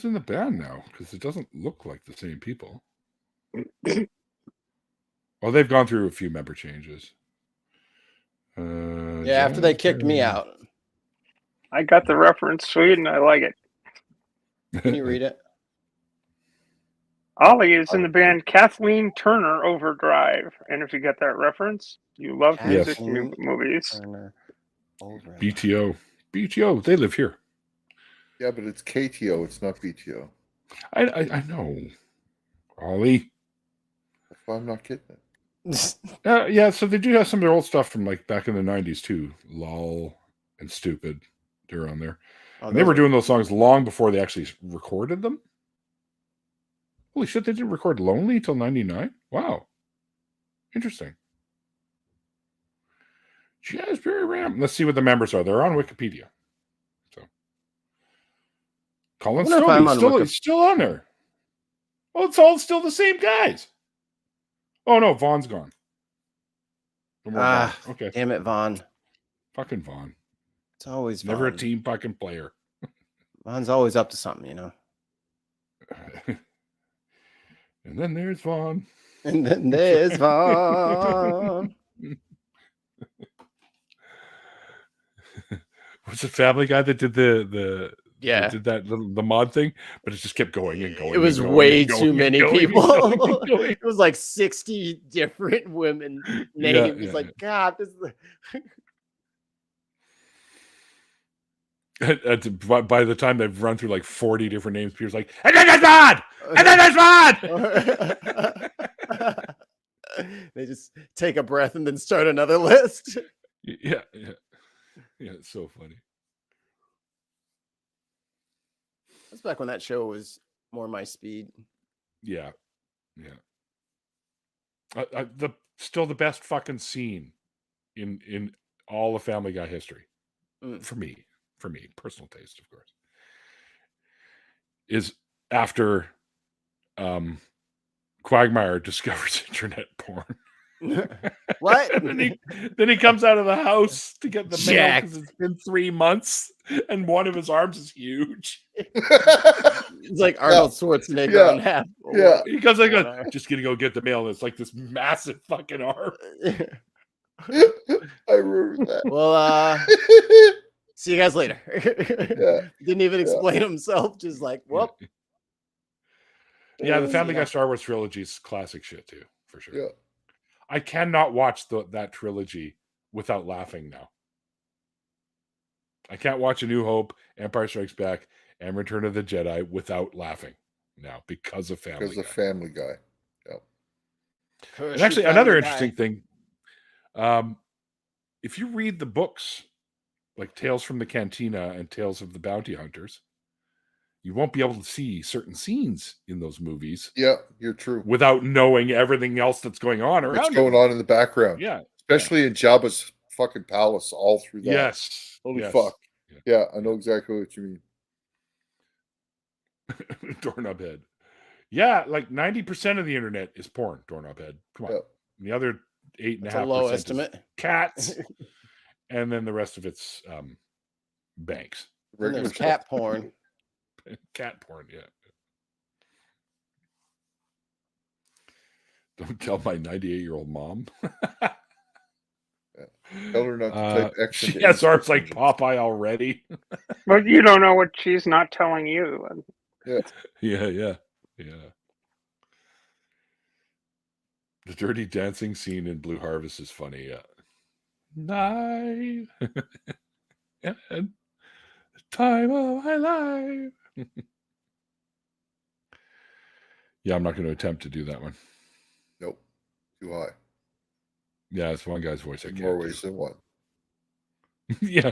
Speaker 1: in the band now? Because it doesn't look like the same people. Well, they've gone through a few member changes.
Speaker 2: Yeah, after they kicked me out.
Speaker 4: I got the reference, sweet, and I like it.
Speaker 2: Can you read it?
Speaker 4: Ollie is in the band Kathleen Turner Overdrive. And if you get that reference, you love music movies.
Speaker 2: Turner Overdrive.
Speaker 1: BTO, they live here.
Speaker 3: Yeah, but it's KTO. It's not BTO.
Speaker 1: I know. Ollie.
Speaker 3: That's why I'm not getting it.
Speaker 1: Yeah, so they do have some of their old stuff from like back in the 90s too. Lol and Stupid. They're on there.
Speaker 2: Oh,
Speaker 1: And they were doing those songs long before they actually recorded them. Holy shit, they didn't record Lonely till 99? Wow. Interesting. Jazzberry Ram. Let's see what the members are. They're on Wikipedia. So Colin Stoney still on there. Oh, it's all still the same guys. Oh no, Vaughn's gone. No more Vaughn. Okay.
Speaker 2: Damn it, Vaughn.
Speaker 1: Fucking Vaughn.
Speaker 2: It's always Vaughn.
Speaker 1: Never a team fucking player.
Speaker 2: Vaughn's always up to something, you know.
Speaker 1: And then there's Vaughn.
Speaker 2: And then there's Vaughn.
Speaker 1: Was it Family Guy that did the
Speaker 2: yeah,
Speaker 1: did that the mod thing, but it just kept going and going.
Speaker 2: It was way too many people. It was like 60 different women names.
Speaker 1: Yeah,
Speaker 2: like, God, this is
Speaker 1: by the time they've run through like 40 different names, Peter's like, and then there's mod! And then there's mod!
Speaker 2: They just take a breath and then start another list.
Speaker 1: Yeah, it's so funny.
Speaker 2: That's back when that show was more my speed.
Speaker 1: Yeah. Still the best fucking scene in all of Family Guy history. For me, personal taste, of course, is after Quagmire discovers internet porn.
Speaker 2: What?
Speaker 1: And then he comes out of the house to get the mail because it's been 3 months, and one of his arms is huge.
Speaker 2: It's like Arnold Schwarzenegger on half.
Speaker 1: Yeah, he goes like, just gonna go get the mail, and it's like this massive fucking arm.
Speaker 3: I remember that.
Speaker 2: Well, see you guys later. Didn't even explain himself. Just like, whoop.
Speaker 1: Yeah, the Family Guy Star Wars trilogy is classic shit too, for sure.
Speaker 3: Yeah.
Speaker 1: I cannot watch that trilogy without laughing now. I can't watch A New Hope, Empire Strikes Back, and Return of the Jedi without laughing now because of Family Guy.
Speaker 3: Because of Family Guy. Yep.
Speaker 1: And actually, another interesting thing, if you read the books, like Tales from the Cantina and Tales of the Bounty Hunters, you won't be able to see certain scenes in those movies.
Speaker 3: Yeah, you're true.
Speaker 1: Without knowing everything else that's going on around.
Speaker 3: What's going on in the background?
Speaker 1: Yeah.
Speaker 3: Especially in Jabba's fucking palace, all through that.
Speaker 1: Yes.
Speaker 3: Holy fuck. Yeah, I know exactly what you mean.
Speaker 1: Doorknob head. Yeah, like 90% of the internet is porn, doorknob head. Come on.
Speaker 3: Yep.
Speaker 1: And the other 8.5%
Speaker 2: low
Speaker 1: is
Speaker 2: estimate.
Speaker 1: Cats. And then the rest of it's banks.
Speaker 2: There's cat porn.
Speaker 1: Cat porn, yeah. Don't tell my 98-year-old mom.
Speaker 3: Tell her not to type X.
Speaker 1: She has arms like Popeye already.
Speaker 4: But you don't know what she's not telling you.
Speaker 1: Yeah. The Dirty Dancing scene in Blue Harvest is funny. Yeah. Night and the time of my life. Yeah, I'm not going to attempt to do that one.
Speaker 3: Nope. Too high.
Speaker 1: Yeah, it's one guy's voice. I
Speaker 3: In
Speaker 1: can't.
Speaker 3: more ways than one.
Speaker 1: Yeah.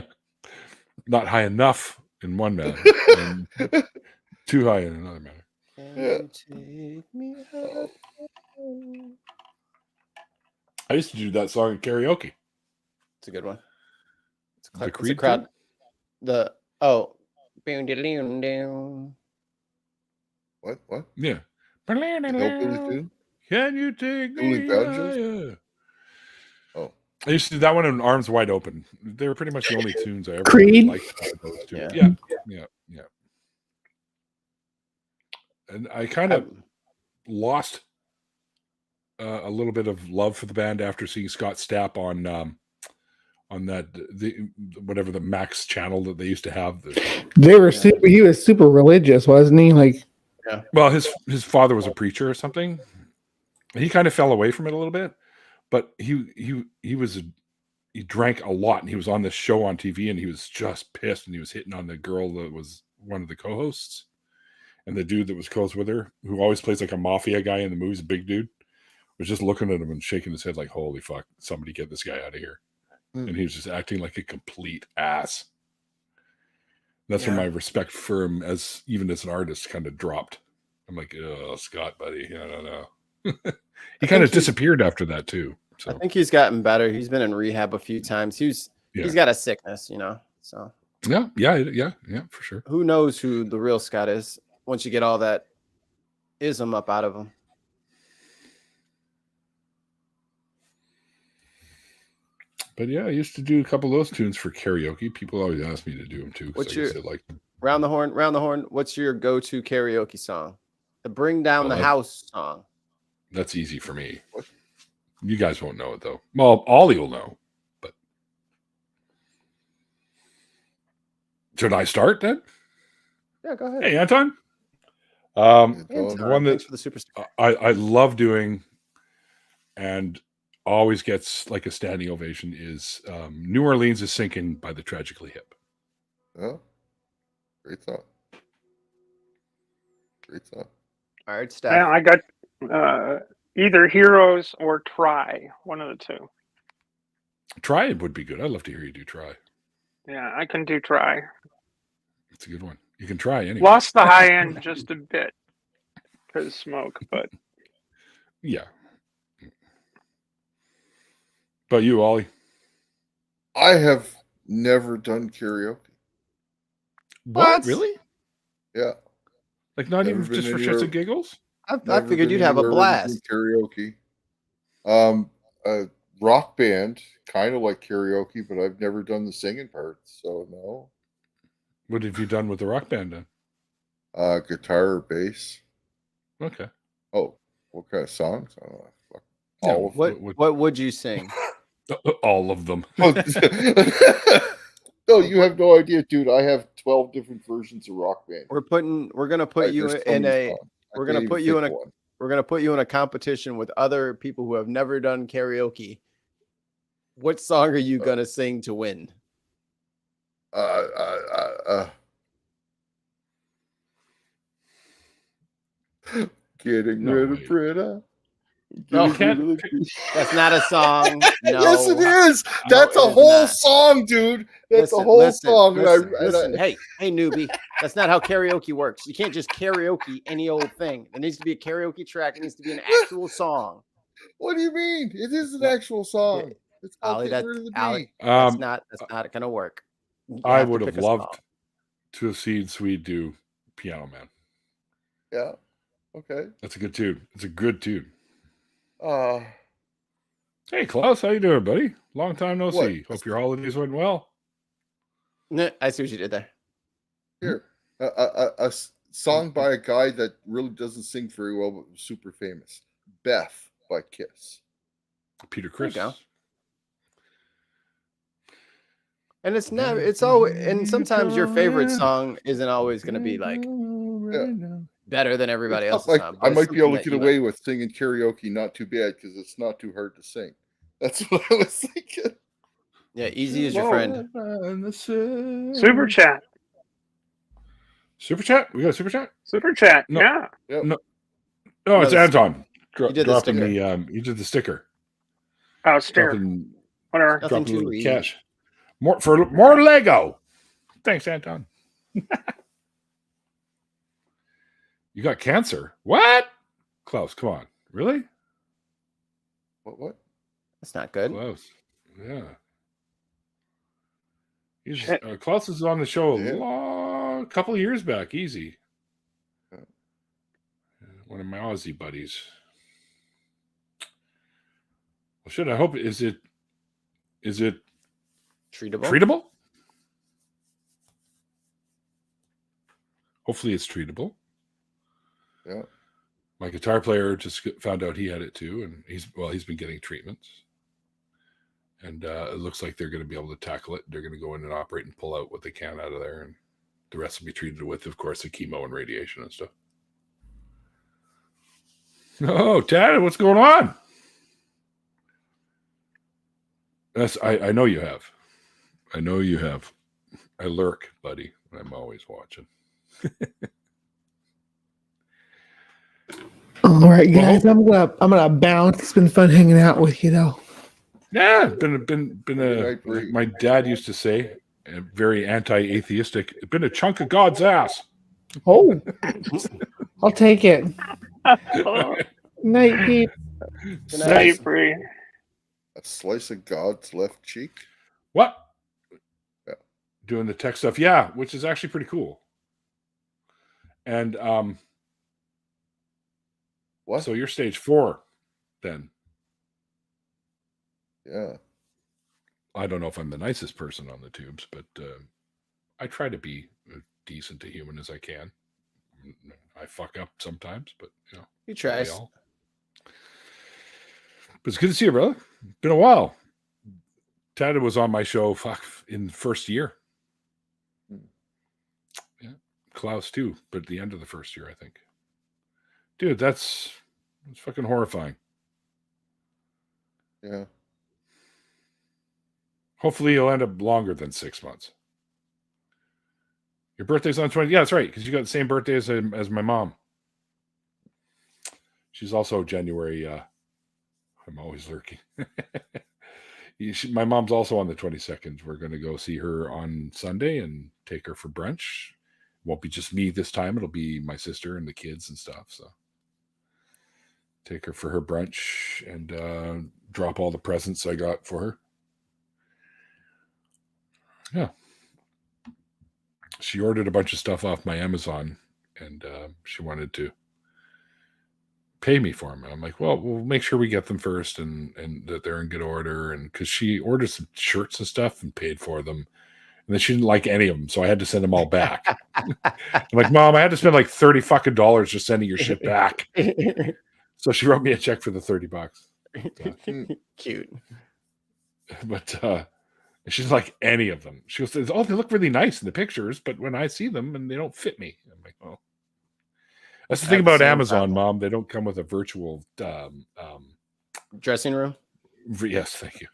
Speaker 1: Not high enough in one matter. And too high in another matter.
Speaker 3: Yeah.
Speaker 2: Take me out.
Speaker 1: I used to do that song in karaoke.
Speaker 2: It's a good one. It's
Speaker 1: The
Speaker 2: a
Speaker 1: Creed
Speaker 2: crowd.
Speaker 1: tune?
Speaker 2: The down.
Speaker 3: What?
Speaker 1: Yeah.
Speaker 3: The hillbilly tune?
Speaker 1: Can you take
Speaker 3: Hillbilly
Speaker 1: me
Speaker 3: banjos?
Speaker 1: higher?
Speaker 3: Oh.
Speaker 1: I used to do that one in Arms Wide Open. They were pretty much the only tunes I ever
Speaker 7: Creed?
Speaker 1: really liked out of those two.
Speaker 2: Yeah.
Speaker 1: Yeah. And I kind of lost a little bit of love for the band after seeing Scott Stapp on that whatever the Max channel that they used to have.
Speaker 7: They were super. He was super religious, wasn't he? Like,
Speaker 1: Well, his father was a preacher or something. He kind of fell away from it a little bit, but he drank a lot, and he was on this show on TV, and he was just pissed, and he was hitting on the girl that was one of the co-hosts, and the dude that was close with her, who always plays like a mafia guy in the movies, a big dude, was just looking at him and shaking his head like, "Holy fuck! Somebody get this guy out of here!" And he was just acting like a complete ass. That's when my respect for him, even as an artist, kind of dropped. I'm like, "Oh, Scott, buddy, I don't know." He kind of disappeared after that too. So
Speaker 2: I think he's gotten better. He's been in rehab a few times. He's got a sickness, So
Speaker 1: yeah, for sure.
Speaker 2: who knows who the real Scott is once you get all that ism up out of him.
Speaker 1: But yeah, I used to do a couple of those tunes for karaoke. People always ask me to do them too.
Speaker 2: What's
Speaker 1: I
Speaker 2: your
Speaker 1: like them.
Speaker 2: round the horn? What's your go-to karaoke song? The Bring Down the House song.
Speaker 1: That's easy for me. You guys won't know it though. Well, Ollie will know. But should I start then?
Speaker 2: Yeah, go ahead.
Speaker 1: Hey, Anton.
Speaker 2: Anton,
Speaker 1: the one that
Speaker 2: thanks for the super sticker.
Speaker 1: I love doing and always gets like a standing ovation is New Orleans is Sinking by the Tragically Hip.
Speaker 3: Oh, great thought.
Speaker 2: All right, Steph.
Speaker 4: Yeah, I got either Heroes or Try, one of the two.
Speaker 1: Try would be good. I'd love to hear you do Try.
Speaker 4: Yeah, I can do Try.
Speaker 1: It's a good one. You can try anyway.
Speaker 4: Lost the high end just a bit because smoke, but
Speaker 1: yeah. But you, Ollie?
Speaker 3: I have never done karaoke.
Speaker 1: What? Really?
Speaker 3: Yeah.
Speaker 1: Like not
Speaker 3: Never
Speaker 1: even just for
Speaker 3: been
Speaker 1: shits
Speaker 3: anywhere-
Speaker 1: and giggles?
Speaker 2: I figured you'd have a blast.
Speaker 3: Karaoke. A rock band, kind of like karaoke, but I've never done the singing part, so no.
Speaker 1: What have you done with the rock band then?
Speaker 3: Guitar or bass.
Speaker 1: Okay.
Speaker 3: Oh, what kind of songs? I don't know. Fuck.
Speaker 1: Yeah,
Speaker 3: All of them.
Speaker 2: What would you sing?
Speaker 1: All of them.
Speaker 3: No, you have no idea, dude. I have 12 different versions of Rock Band.
Speaker 2: We're gonna put you
Speaker 3: There's so
Speaker 2: in
Speaker 3: many
Speaker 2: a
Speaker 3: songs. I
Speaker 2: we're gonna
Speaker 3: can't
Speaker 2: put
Speaker 3: even
Speaker 2: you in a
Speaker 3: pick one.
Speaker 2: we're gonna put you in a competition with other people who have never done karaoke. What song are you gonna sing to win?
Speaker 3: Getting
Speaker 1: No
Speaker 3: rid
Speaker 1: way.
Speaker 3: of Britta.
Speaker 2: No,
Speaker 3: Getting rid of the-
Speaker 2: That's not a song. No.
Speaker 3: Yes, it is. That's
Speaker 2: it
Speaker 3: a
Speaker 2: is
Speaker 3: whole
Speaker 2: not.
Speaker 3: song, dude. That's a
Speaker 2: Listen,
Speaker 3: whole
Speaker 2: listen,
Speaker 3: song. and
Speaker 2: Listen, hey, newbie. That's not how karaoke works. You can't just karaoke any old thing. There needs to be a karaoke track. It needs to be an actual song.
Speaker 3: What do you mean? It is an actual song. It's called
Speaker 2: Ollie,
Speaker 3: Get Rid of the
Speaker 2: Ollie,
Speaker 3: Bee.
Speaker 2: that's not gonna work. You
Speaker 1: I
Speaker 2: have to
Speaker 1: would
Speaker 2: pick
Speaker 1: have
Speaker 2: a
Speaker 1: loved
Speaker 2: song.
Speaker 1: to have seen Swede do Piano Man.
Speaker 3: Yeah. Okay.
Speaker 1: That's a good tune. It's a good tune.
Speaker 3: Uh,
Speaker 1: Hey, Klaus, how you doing, buddy? Long time no
Speaker 3: What?
Speaker 1: see. Hope your holidays went well.
Speaker 2: I see what you did there.
Speaker 3: here. A song by a guy that really doesn't sing very well, but was super famous. Beth by Kiss.
Speaker 1: Peter
Speaker 2: There you
Speaker 1: Criss.
Speaker 2: go. And it's never, it's always, and sometimes your favorite song isn't always going to be like better than everybody
Speaker 3: It's not
Speaker 2: else's
Speaker 3: like
Speaker 2: song.
Speaker 3: I
Speaker 2: but it's
Speaker 3: might be able to
Speaker 2: something
Speaker 3: get
Speaker 2: that
Speaker 3: away with singing karaoke not too bad because it's not too hard to sing. That's what I was thinking.
Speaker 2: Yeah, easy as your friend.
Speaker 4: super chat.
Speaker 1: Super chat? We got a super chat?
Speaker 4: Super chat.
Speaker 1: No.
Speaker 4: Yeah.
Speaker 3: Yep.
Speaker 1: No. Oh, it's
Speaker 2: No,
Speaker 1: Anton.
Speaker 2: You did the
Speaker 1: Dropping
Speaker 2: sticker.
Speaker 1: the. You did the sticker.
Speaker 4: Oh, sticker.
Speaker 1: Dropping,
Speaker 4: Whatever.
Speaker 2: Nothing
Speaker 1: dropping a
Speaker 2: to
Speaker 1: little
Speaker 2: read.
Speaker 1: cash. More Lego. Thanks, Anton. You got cancer. What? Klaus, come on. Really?
Speaker 3: What?
Speaker 2: That's not good.
Speaker 1: Klaus. Yeah.
Speaker 4: Shit.
Speaker 1: Klaus is on the show
Speaker 3: Yeah.
Speaker 1: a couple of years back. Easy.
Speaker 3: Yeah.
Speaker 1: One of my Aussie buddies. Well, shit, I hope is it
Speaker 2: Treatable.
Speaker 1: treatable? Hopefully it's treatable.
Speaker 3: Yeah.
Speaker 1: My guitar player just found out he had it too, and he's been getting treatments. And it looks like they're going to be able to tackle it. They're going to go in and operate and pull out what they can out of there, and the rest will be treated with, of course, the chemo and radiation and stuff. Oh, Tad, what's going on? I know you have. I know you have. I lurk, buddy. I'm always watching.
Speaker 7: All right, guys. I'm gonna bounce. It's been fun hanging out with you, though.
Speaker 1: Yeah, been
Speaker 3: Right,
Speaker 1: like my dad used to say, very anti-atheistic. It's been a chunk of God's ass.
Speaker 7: Oh, I'll take it.
Speaker 4: Oh,
Speaker 7: Night, Pete.
Speaker 4: night, Bree.
Speaker 3: A slice of God's left cheek.
Speaker 1: What?
Speaker 3: Yeah.
Speaker 1: Doing the tech stuff, yeah, which is actually pretty cool. And
Speaker 3: What?
Speaker 1: so you're stage 4, then.
Speaker 3: Yeah.
Speaker 1: I don't know if I'm the nicest person on the tubes, but I try to be as decent a human as I can. I fuck up sometimes, but you know,
Speaker 2: He tries.
Speaker 1: But it's good to see you, brother. Been a while. Tada was on my show in the first year. Yeah, Klaus too, but at the end of the first year, I think. Dude, that's fucking horrifying.
Speaker 3: Yeah.
Speaker 1: Hopefully, you'll end up longer than 6 months. Your birthday's on 20. Yeah, that's right, because you got the same birthday as my mom. She's also January. I'm always lurking. My mom's also on the 22nd. We're going to go see her on Sunday and take her for brunch. Won't be just me this time. It'll be my sister and the kids and stuff. So take her for her brunch and drop all the presents I got for her. Yeah. She ordered a bunch of stuff off my Amazon, and she wanted to pay me for them. And I'm like, well, we'll make sure we get them first and that they're in good order. And because she ordered some shirts and stuff and paid for them, and then she didn't like any of them, so I had to send them all back. I'm like, Mom, I had to spend like $30 fucking just sending your shit back. So she wrote me a check for the $30.
Speaker 2: Cute.
Speaker 1: But she's like any of them. She says, "Oh, they look really nice in the pictures, but when I see them and they don't fit me," I'm like, "Well, that's the thing about Amazon, Mom. They don't come with a virtual
Speaker 2: dressing room."
Speaker 1: Yes, thank you.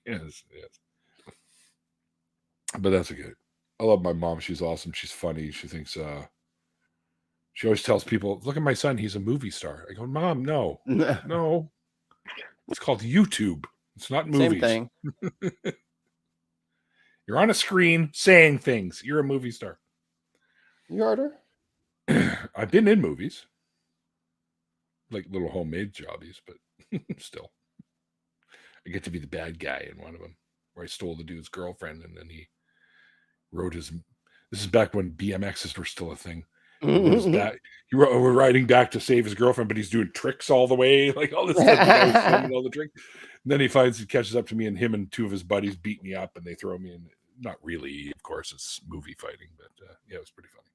Speaker 1: yes. But that's good. I love my mom. She's awesome. She's funny. She thinks. She always tells people, "Look at my son. He's a movie star." I go, "Mom, no. It's called YouTube. It's not movies.
Speaker 2: Same thing."
Speaker 1: You're on a screen saying things. You're a movie star.
Speaker 2: You heard her?
Speaker 1: I've been in movies. Like little homemade jobbies, but still. I get to be the bad guy in one of them, where I stole the dude's girlfriend and then he rode his... This is back when BMXs were still a thing. We're riding back to save his girlfriend, but he's doing tricks all the way, like all this stuff. The guy's filming all the tricks. And then he catches up to me, and him and two of his buddies beat me up, and they throw me in. Not really, of course, it's movie fighting, but yeah, it was pretty funny.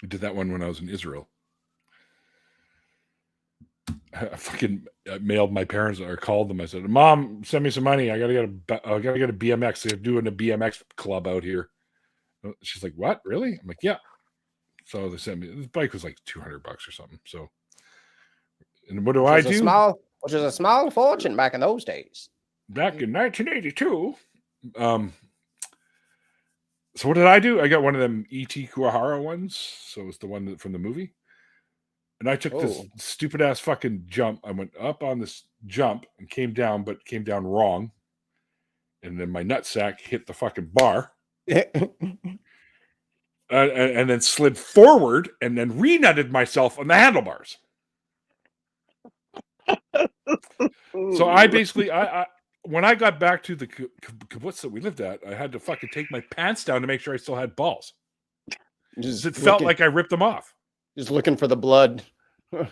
Speaker 1: I did that one when I was in Israel. I fucking mailed my parents or called them. I said, "Mom, send me some money. I gotta get a BMX. They're doing a BMX club out here." She's like, "What? Really?" I'm like, "Yeah." So they sent me. The bike was like $200 or something. So, and what do I do?
Speaker 2: Which is a small fortune back in those days.
Speaker 1: Back in 1982, So what did I do? I got one of them E.T. Kuwahara ones. So it was the one from the movie. And I took this stupid ass fucking jump. I went up on this jump and came down, but came down wrong. And then my nutsack hit the fucking bar. And then slid forward and then re-nutted myself on the handlebars. So I basically, when I got back to the kibbutz that we lived at, I had to fucking take my pants down to make sure I still had balls. It felt like I ripped them off.
Speaker 2: Just looking for the blood.
Speaker 1: I'm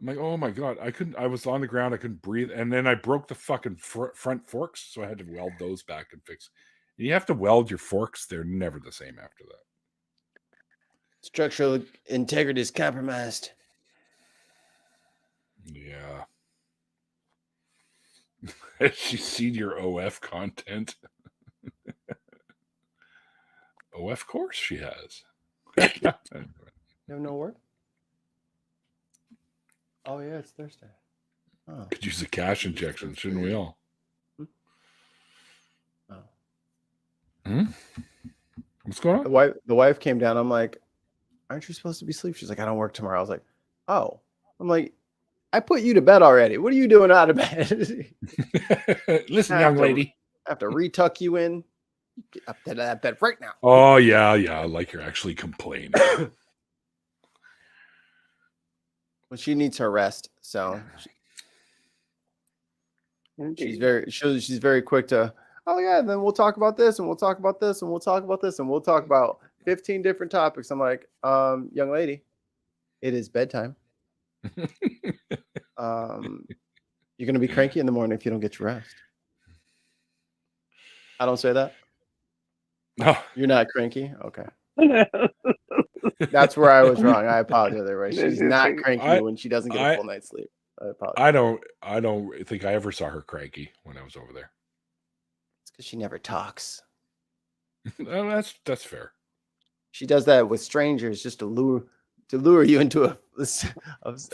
Speaker 1: like, oh my God, I was on the ground, I couldn't breathe. And then I broke the fucking front forks. So I had to weld those back and fix. You have to weld your forks. They're never the same after that.
Speaker 2: Structural integrity is compromised.
Speaker 1: Yeah. Has she seen your OF content? OF course she has.
Speaker 2: You have no work? Oh yeah, it's Thursday. Oh.
Speaker 1: Could use a cash injection, shouldn't we all?
Speaker 2: Oh.
Speaker 1: Hmm? What's going on?
Speaker 2: The wife came down. I'm like, aren't you supposed to be asleep? She's like, I don't work tomorrow. I was like, oh. I'm like, I put you to bed already. What are you doing out of bed?
Speaker 1: Listen, young lady.
Speaker 2: I have to retuck you in. Get up to that bed right now.
Speaker 1: Oh, yeah. Like you're actually complaining.
Speaker 2: Well, she needs her rest. So she's very quick to, oh yeah, then we'll talk about this and we'll talk about this and we'll talk about this and we'll talk about 15 different topics. I'm like, young lady, it is bedtime. You're gonna be cranky in the morning if you don't get your rest. I don't say that.
Speaker 1: No,
Speaker 2: you're not cranky. Okay, that's where I was wrong. I apologize. Right? She's not cranky when she doesn't get a full night's sleep. I apologize.
Speaker 1: I don't think I ever saw her cranky when I was over there.
Speaker 2: It's because she never talks.
Speaker 1: Well, that's fair.
Speaker 2: She does that with strangers just to lure you into a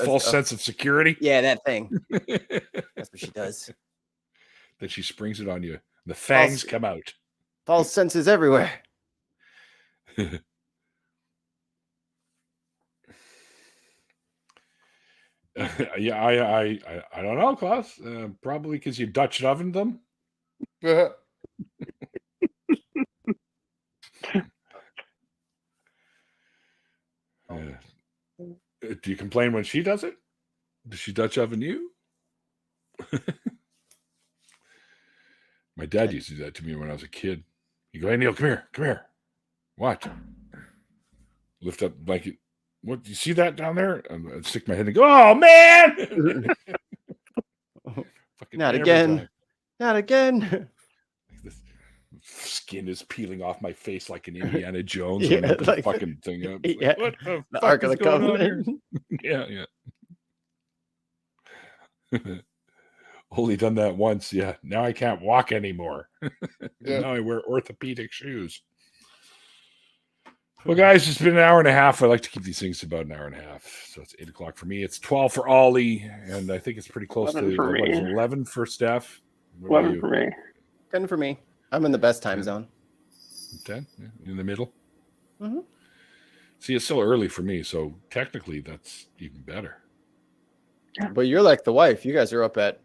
Speaker 1: false sense of security.
Speaker 2: Yeah, that thing. That's what she does.
Speaker 1: Then she springs it on you. The fangs come out.
Speaker 2: False senses everywhere.
Speaker 1: Yeah, I don't know, Klaus. Probably because you Dutch ovened them. Do you complain when she does it? Does she Dutch oven you? My dad used to do that to me when I was a kid. You go, hey Neil, come here. What? Lift up blanket. What? You see that down there? I'd stick my head and go, oh man!
Speaker 2: Not again. Not again.
Speaker 1: The skin is peeling off my face like an Indiana Jones.
Speaker 2: Yeah,
Speaker 1: when I put
Speaker 2: like,
Speaker 1: the fucking thing up.
Speaker 2: Yeah,
Speaker 1: like, what the fuck
Speaker 2: Ark of
Speaker 1: is
Speaker 2: the
Speaker 1: going on
Speaker 2: Covenant.
Speaker 1: here? Yeah. Only done that once. Yeah. Now I can't walk anymore. Now I wear orthopedic shoes. Well, guys, it's been an hour and a half. I like to keep these things to about an hour and a half. So it's 8 o'clock for me. It's 12 for Ollie, and I think it's pretty close to 11 for Steph.
Speaker 4: 11 for me.
Speaker 2: 10 for me. I'm in the best time zone.
Speaker 1: 10? Yeah, in the middle?
Speaker 2: Mm-hmm.
Speaker 1: See, it's still early for me, so technically that's even better.
Speaker 2: But you're like the wife. You guys are up at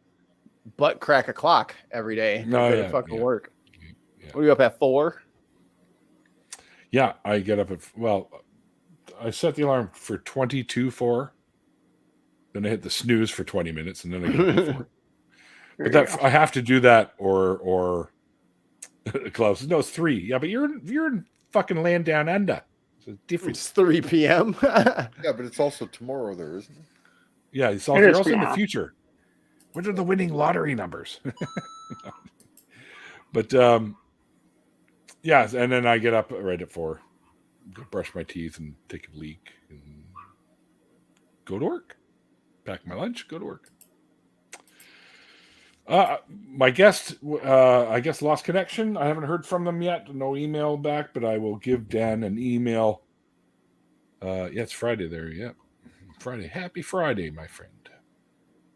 Speaker 2: butt crack o'clock every day.
Speaker 1: No,
Speaker 2: fucking work.
Speaker 1: Yeah.
Speaker 2: What are you up at 4?
Speaker 1: Yeah, I get up at, I set the alarm for 22:04. Then I hit the snooze for 20 minutes, and then I get up at 4. But I have to do that, or Klaus. No, it's 3. Yeah, but you're in fucking land down under. So it's different.
Speaker 2: It's 3 p.m.
Speaker 3: Yeah, but it's also tomorrow there, isn't it?
Speaker 1: Yeah, you're also in the future. What are the winning lottery numbers? But yeah, and then I get up right at 4, go brush my teeth and take a leak and go to work. Pack my lunch, go to work. My guest, I guess, lost connection. I haven't heard from them yet. No email back, but I will give Dan an email. Yeah, it's Friday there. Yeah, Friday. Happy Friday, my friend.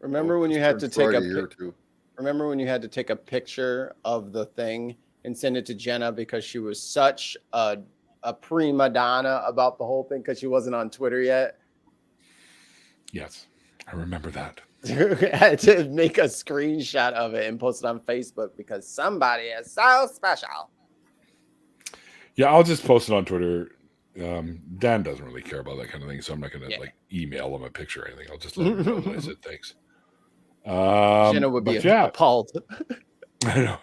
Speaker 2: Remember when you had to take a Remember when you had to take a picture of the thing and send it to Jenna because she was such a prima donna about the whole thing because she wasn't on Twitter yet.
Speaker 1: Yes, I remember that.
Speaker 2: I had to make a screenshot of it and post it on Facebook because somebody is so special.
Speaker 1: Yeah, I'll just post it on Twitter. Dan doesn't really care about that kind of thing, so I'm not going to like email him a picture or anything. I'll just let him know that I said thanks.
Speaker 2: Jenna would be appalled.
Speaker 1: I know.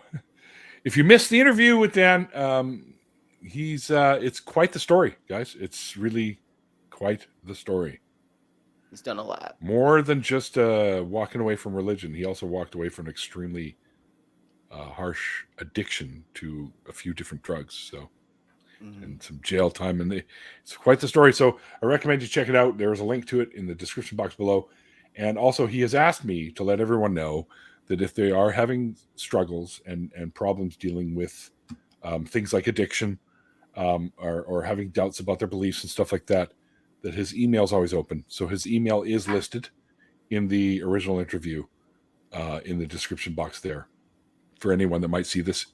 Speaker 1: If you missed the interview with Dan, he's it's quite the story, guys. It's really quite the story.
Speaker 2: He's done a lot.
Speaker 1: More than just walking away from religion. He also walked away from an extremely harsh addiction to a few different drugs. So, and some jail time. And it's quite the story. So I recommend you check it out. There's a link to it in the description box below. And also, he has asked me to let everyone know that if they are having struggles and problems dealing with things like addiction or having doubts about their beliefs and stuff like that, that his email is always open. So his email is listed in the original interview in the description box there for anyone that might see this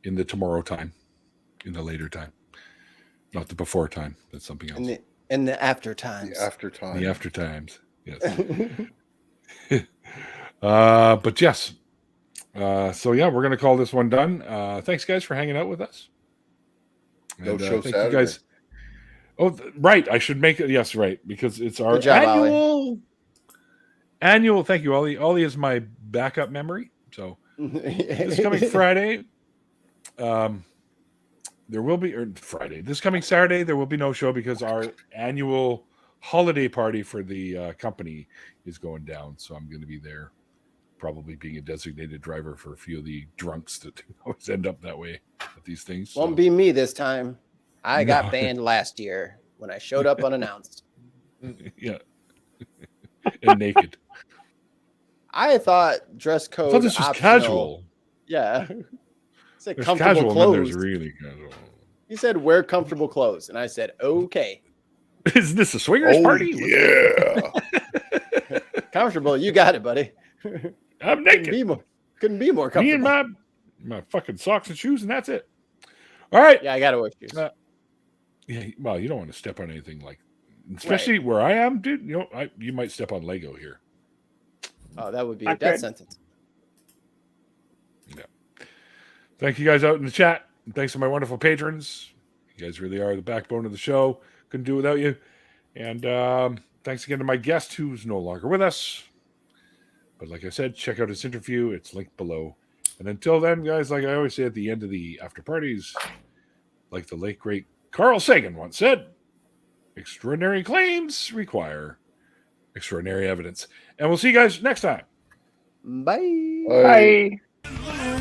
Speaker 1: in the tomorrow time, in the later time, not the before time. That's something else.
Speaker 2: In the after times.
Speaker 3: The after time.
Speaker 1: The after times. Yes. But yes. So yeah, we're going to call this one done. Thanks guys for hanging out with us.
Speaker 3: No show
Speaker 1: thank
Speaker 3: Saturday.
Speaker 1: you guys. Oh, right. I should make it. Yes, right. Because it's our
Speaker 2: job,
Speaker 1: annual. Thank you, Ollie. Ollie is my backup memory. So this coming Friday, there will be, or Friday, this coming Saturday, there will be no show because our annual holiday party for the company is going down. So I'm going to be there, probably being a designated driver for a few of the drunks that always end up that way at these things.
Speaker 2: Won't be me this time. I got banned last year when I showed up unannounced.
Speaker 1: Yeah. And naked.
Speaker 2: I thought dress code.
Speaker 1: I thought this was
Speaker 2: optional.
Speaker 1: casual.
Speaker 2: Yeah. Said
Speaker 1: There's
Speaker 2: comfortable
Speaker 1: casual
Speaker 2: clothes.
Speaker 1: and then there's really casual.
Speaker 2: He said wear comfortable clothes, and I said okay.
Speaker 1: Is this a swingers party?
Speaker 3: Yeah.
Speaker 2: Comfortable, you got it, buddy.
Speaker 1: I'm naked.
Speaker 2: Couldn't be more comfortable.
Speaker 1: Me and my fucking socks and shoes, and that's it. All right.
Speaker 2: Yeah, I gotta wear shoes.
Speaker 1: Yeah, well, you don't want to step on anything like, especially where I am, dude. You know, you might step on Lego here.
Speaker 2: Oh, that would be a death sentence.
Speaker 1: Yeah. Thank you guys out in the chat. And thanks to my wonderful patrons. You guys really are the backbone of the show. Couldn't do it without you. And thanks again to my guest who's no longer with us. But like I said, check out his interview. It's linked below. And until then, guys, like I always say at the end of the after parties, like the late, great Carl Sagan once said, extraordinary claims require extraordinary evidence. And we'll see you guys next time.
Speaker 2: Bye.
Speaker 3: Bye.
Speaker 4: Bye.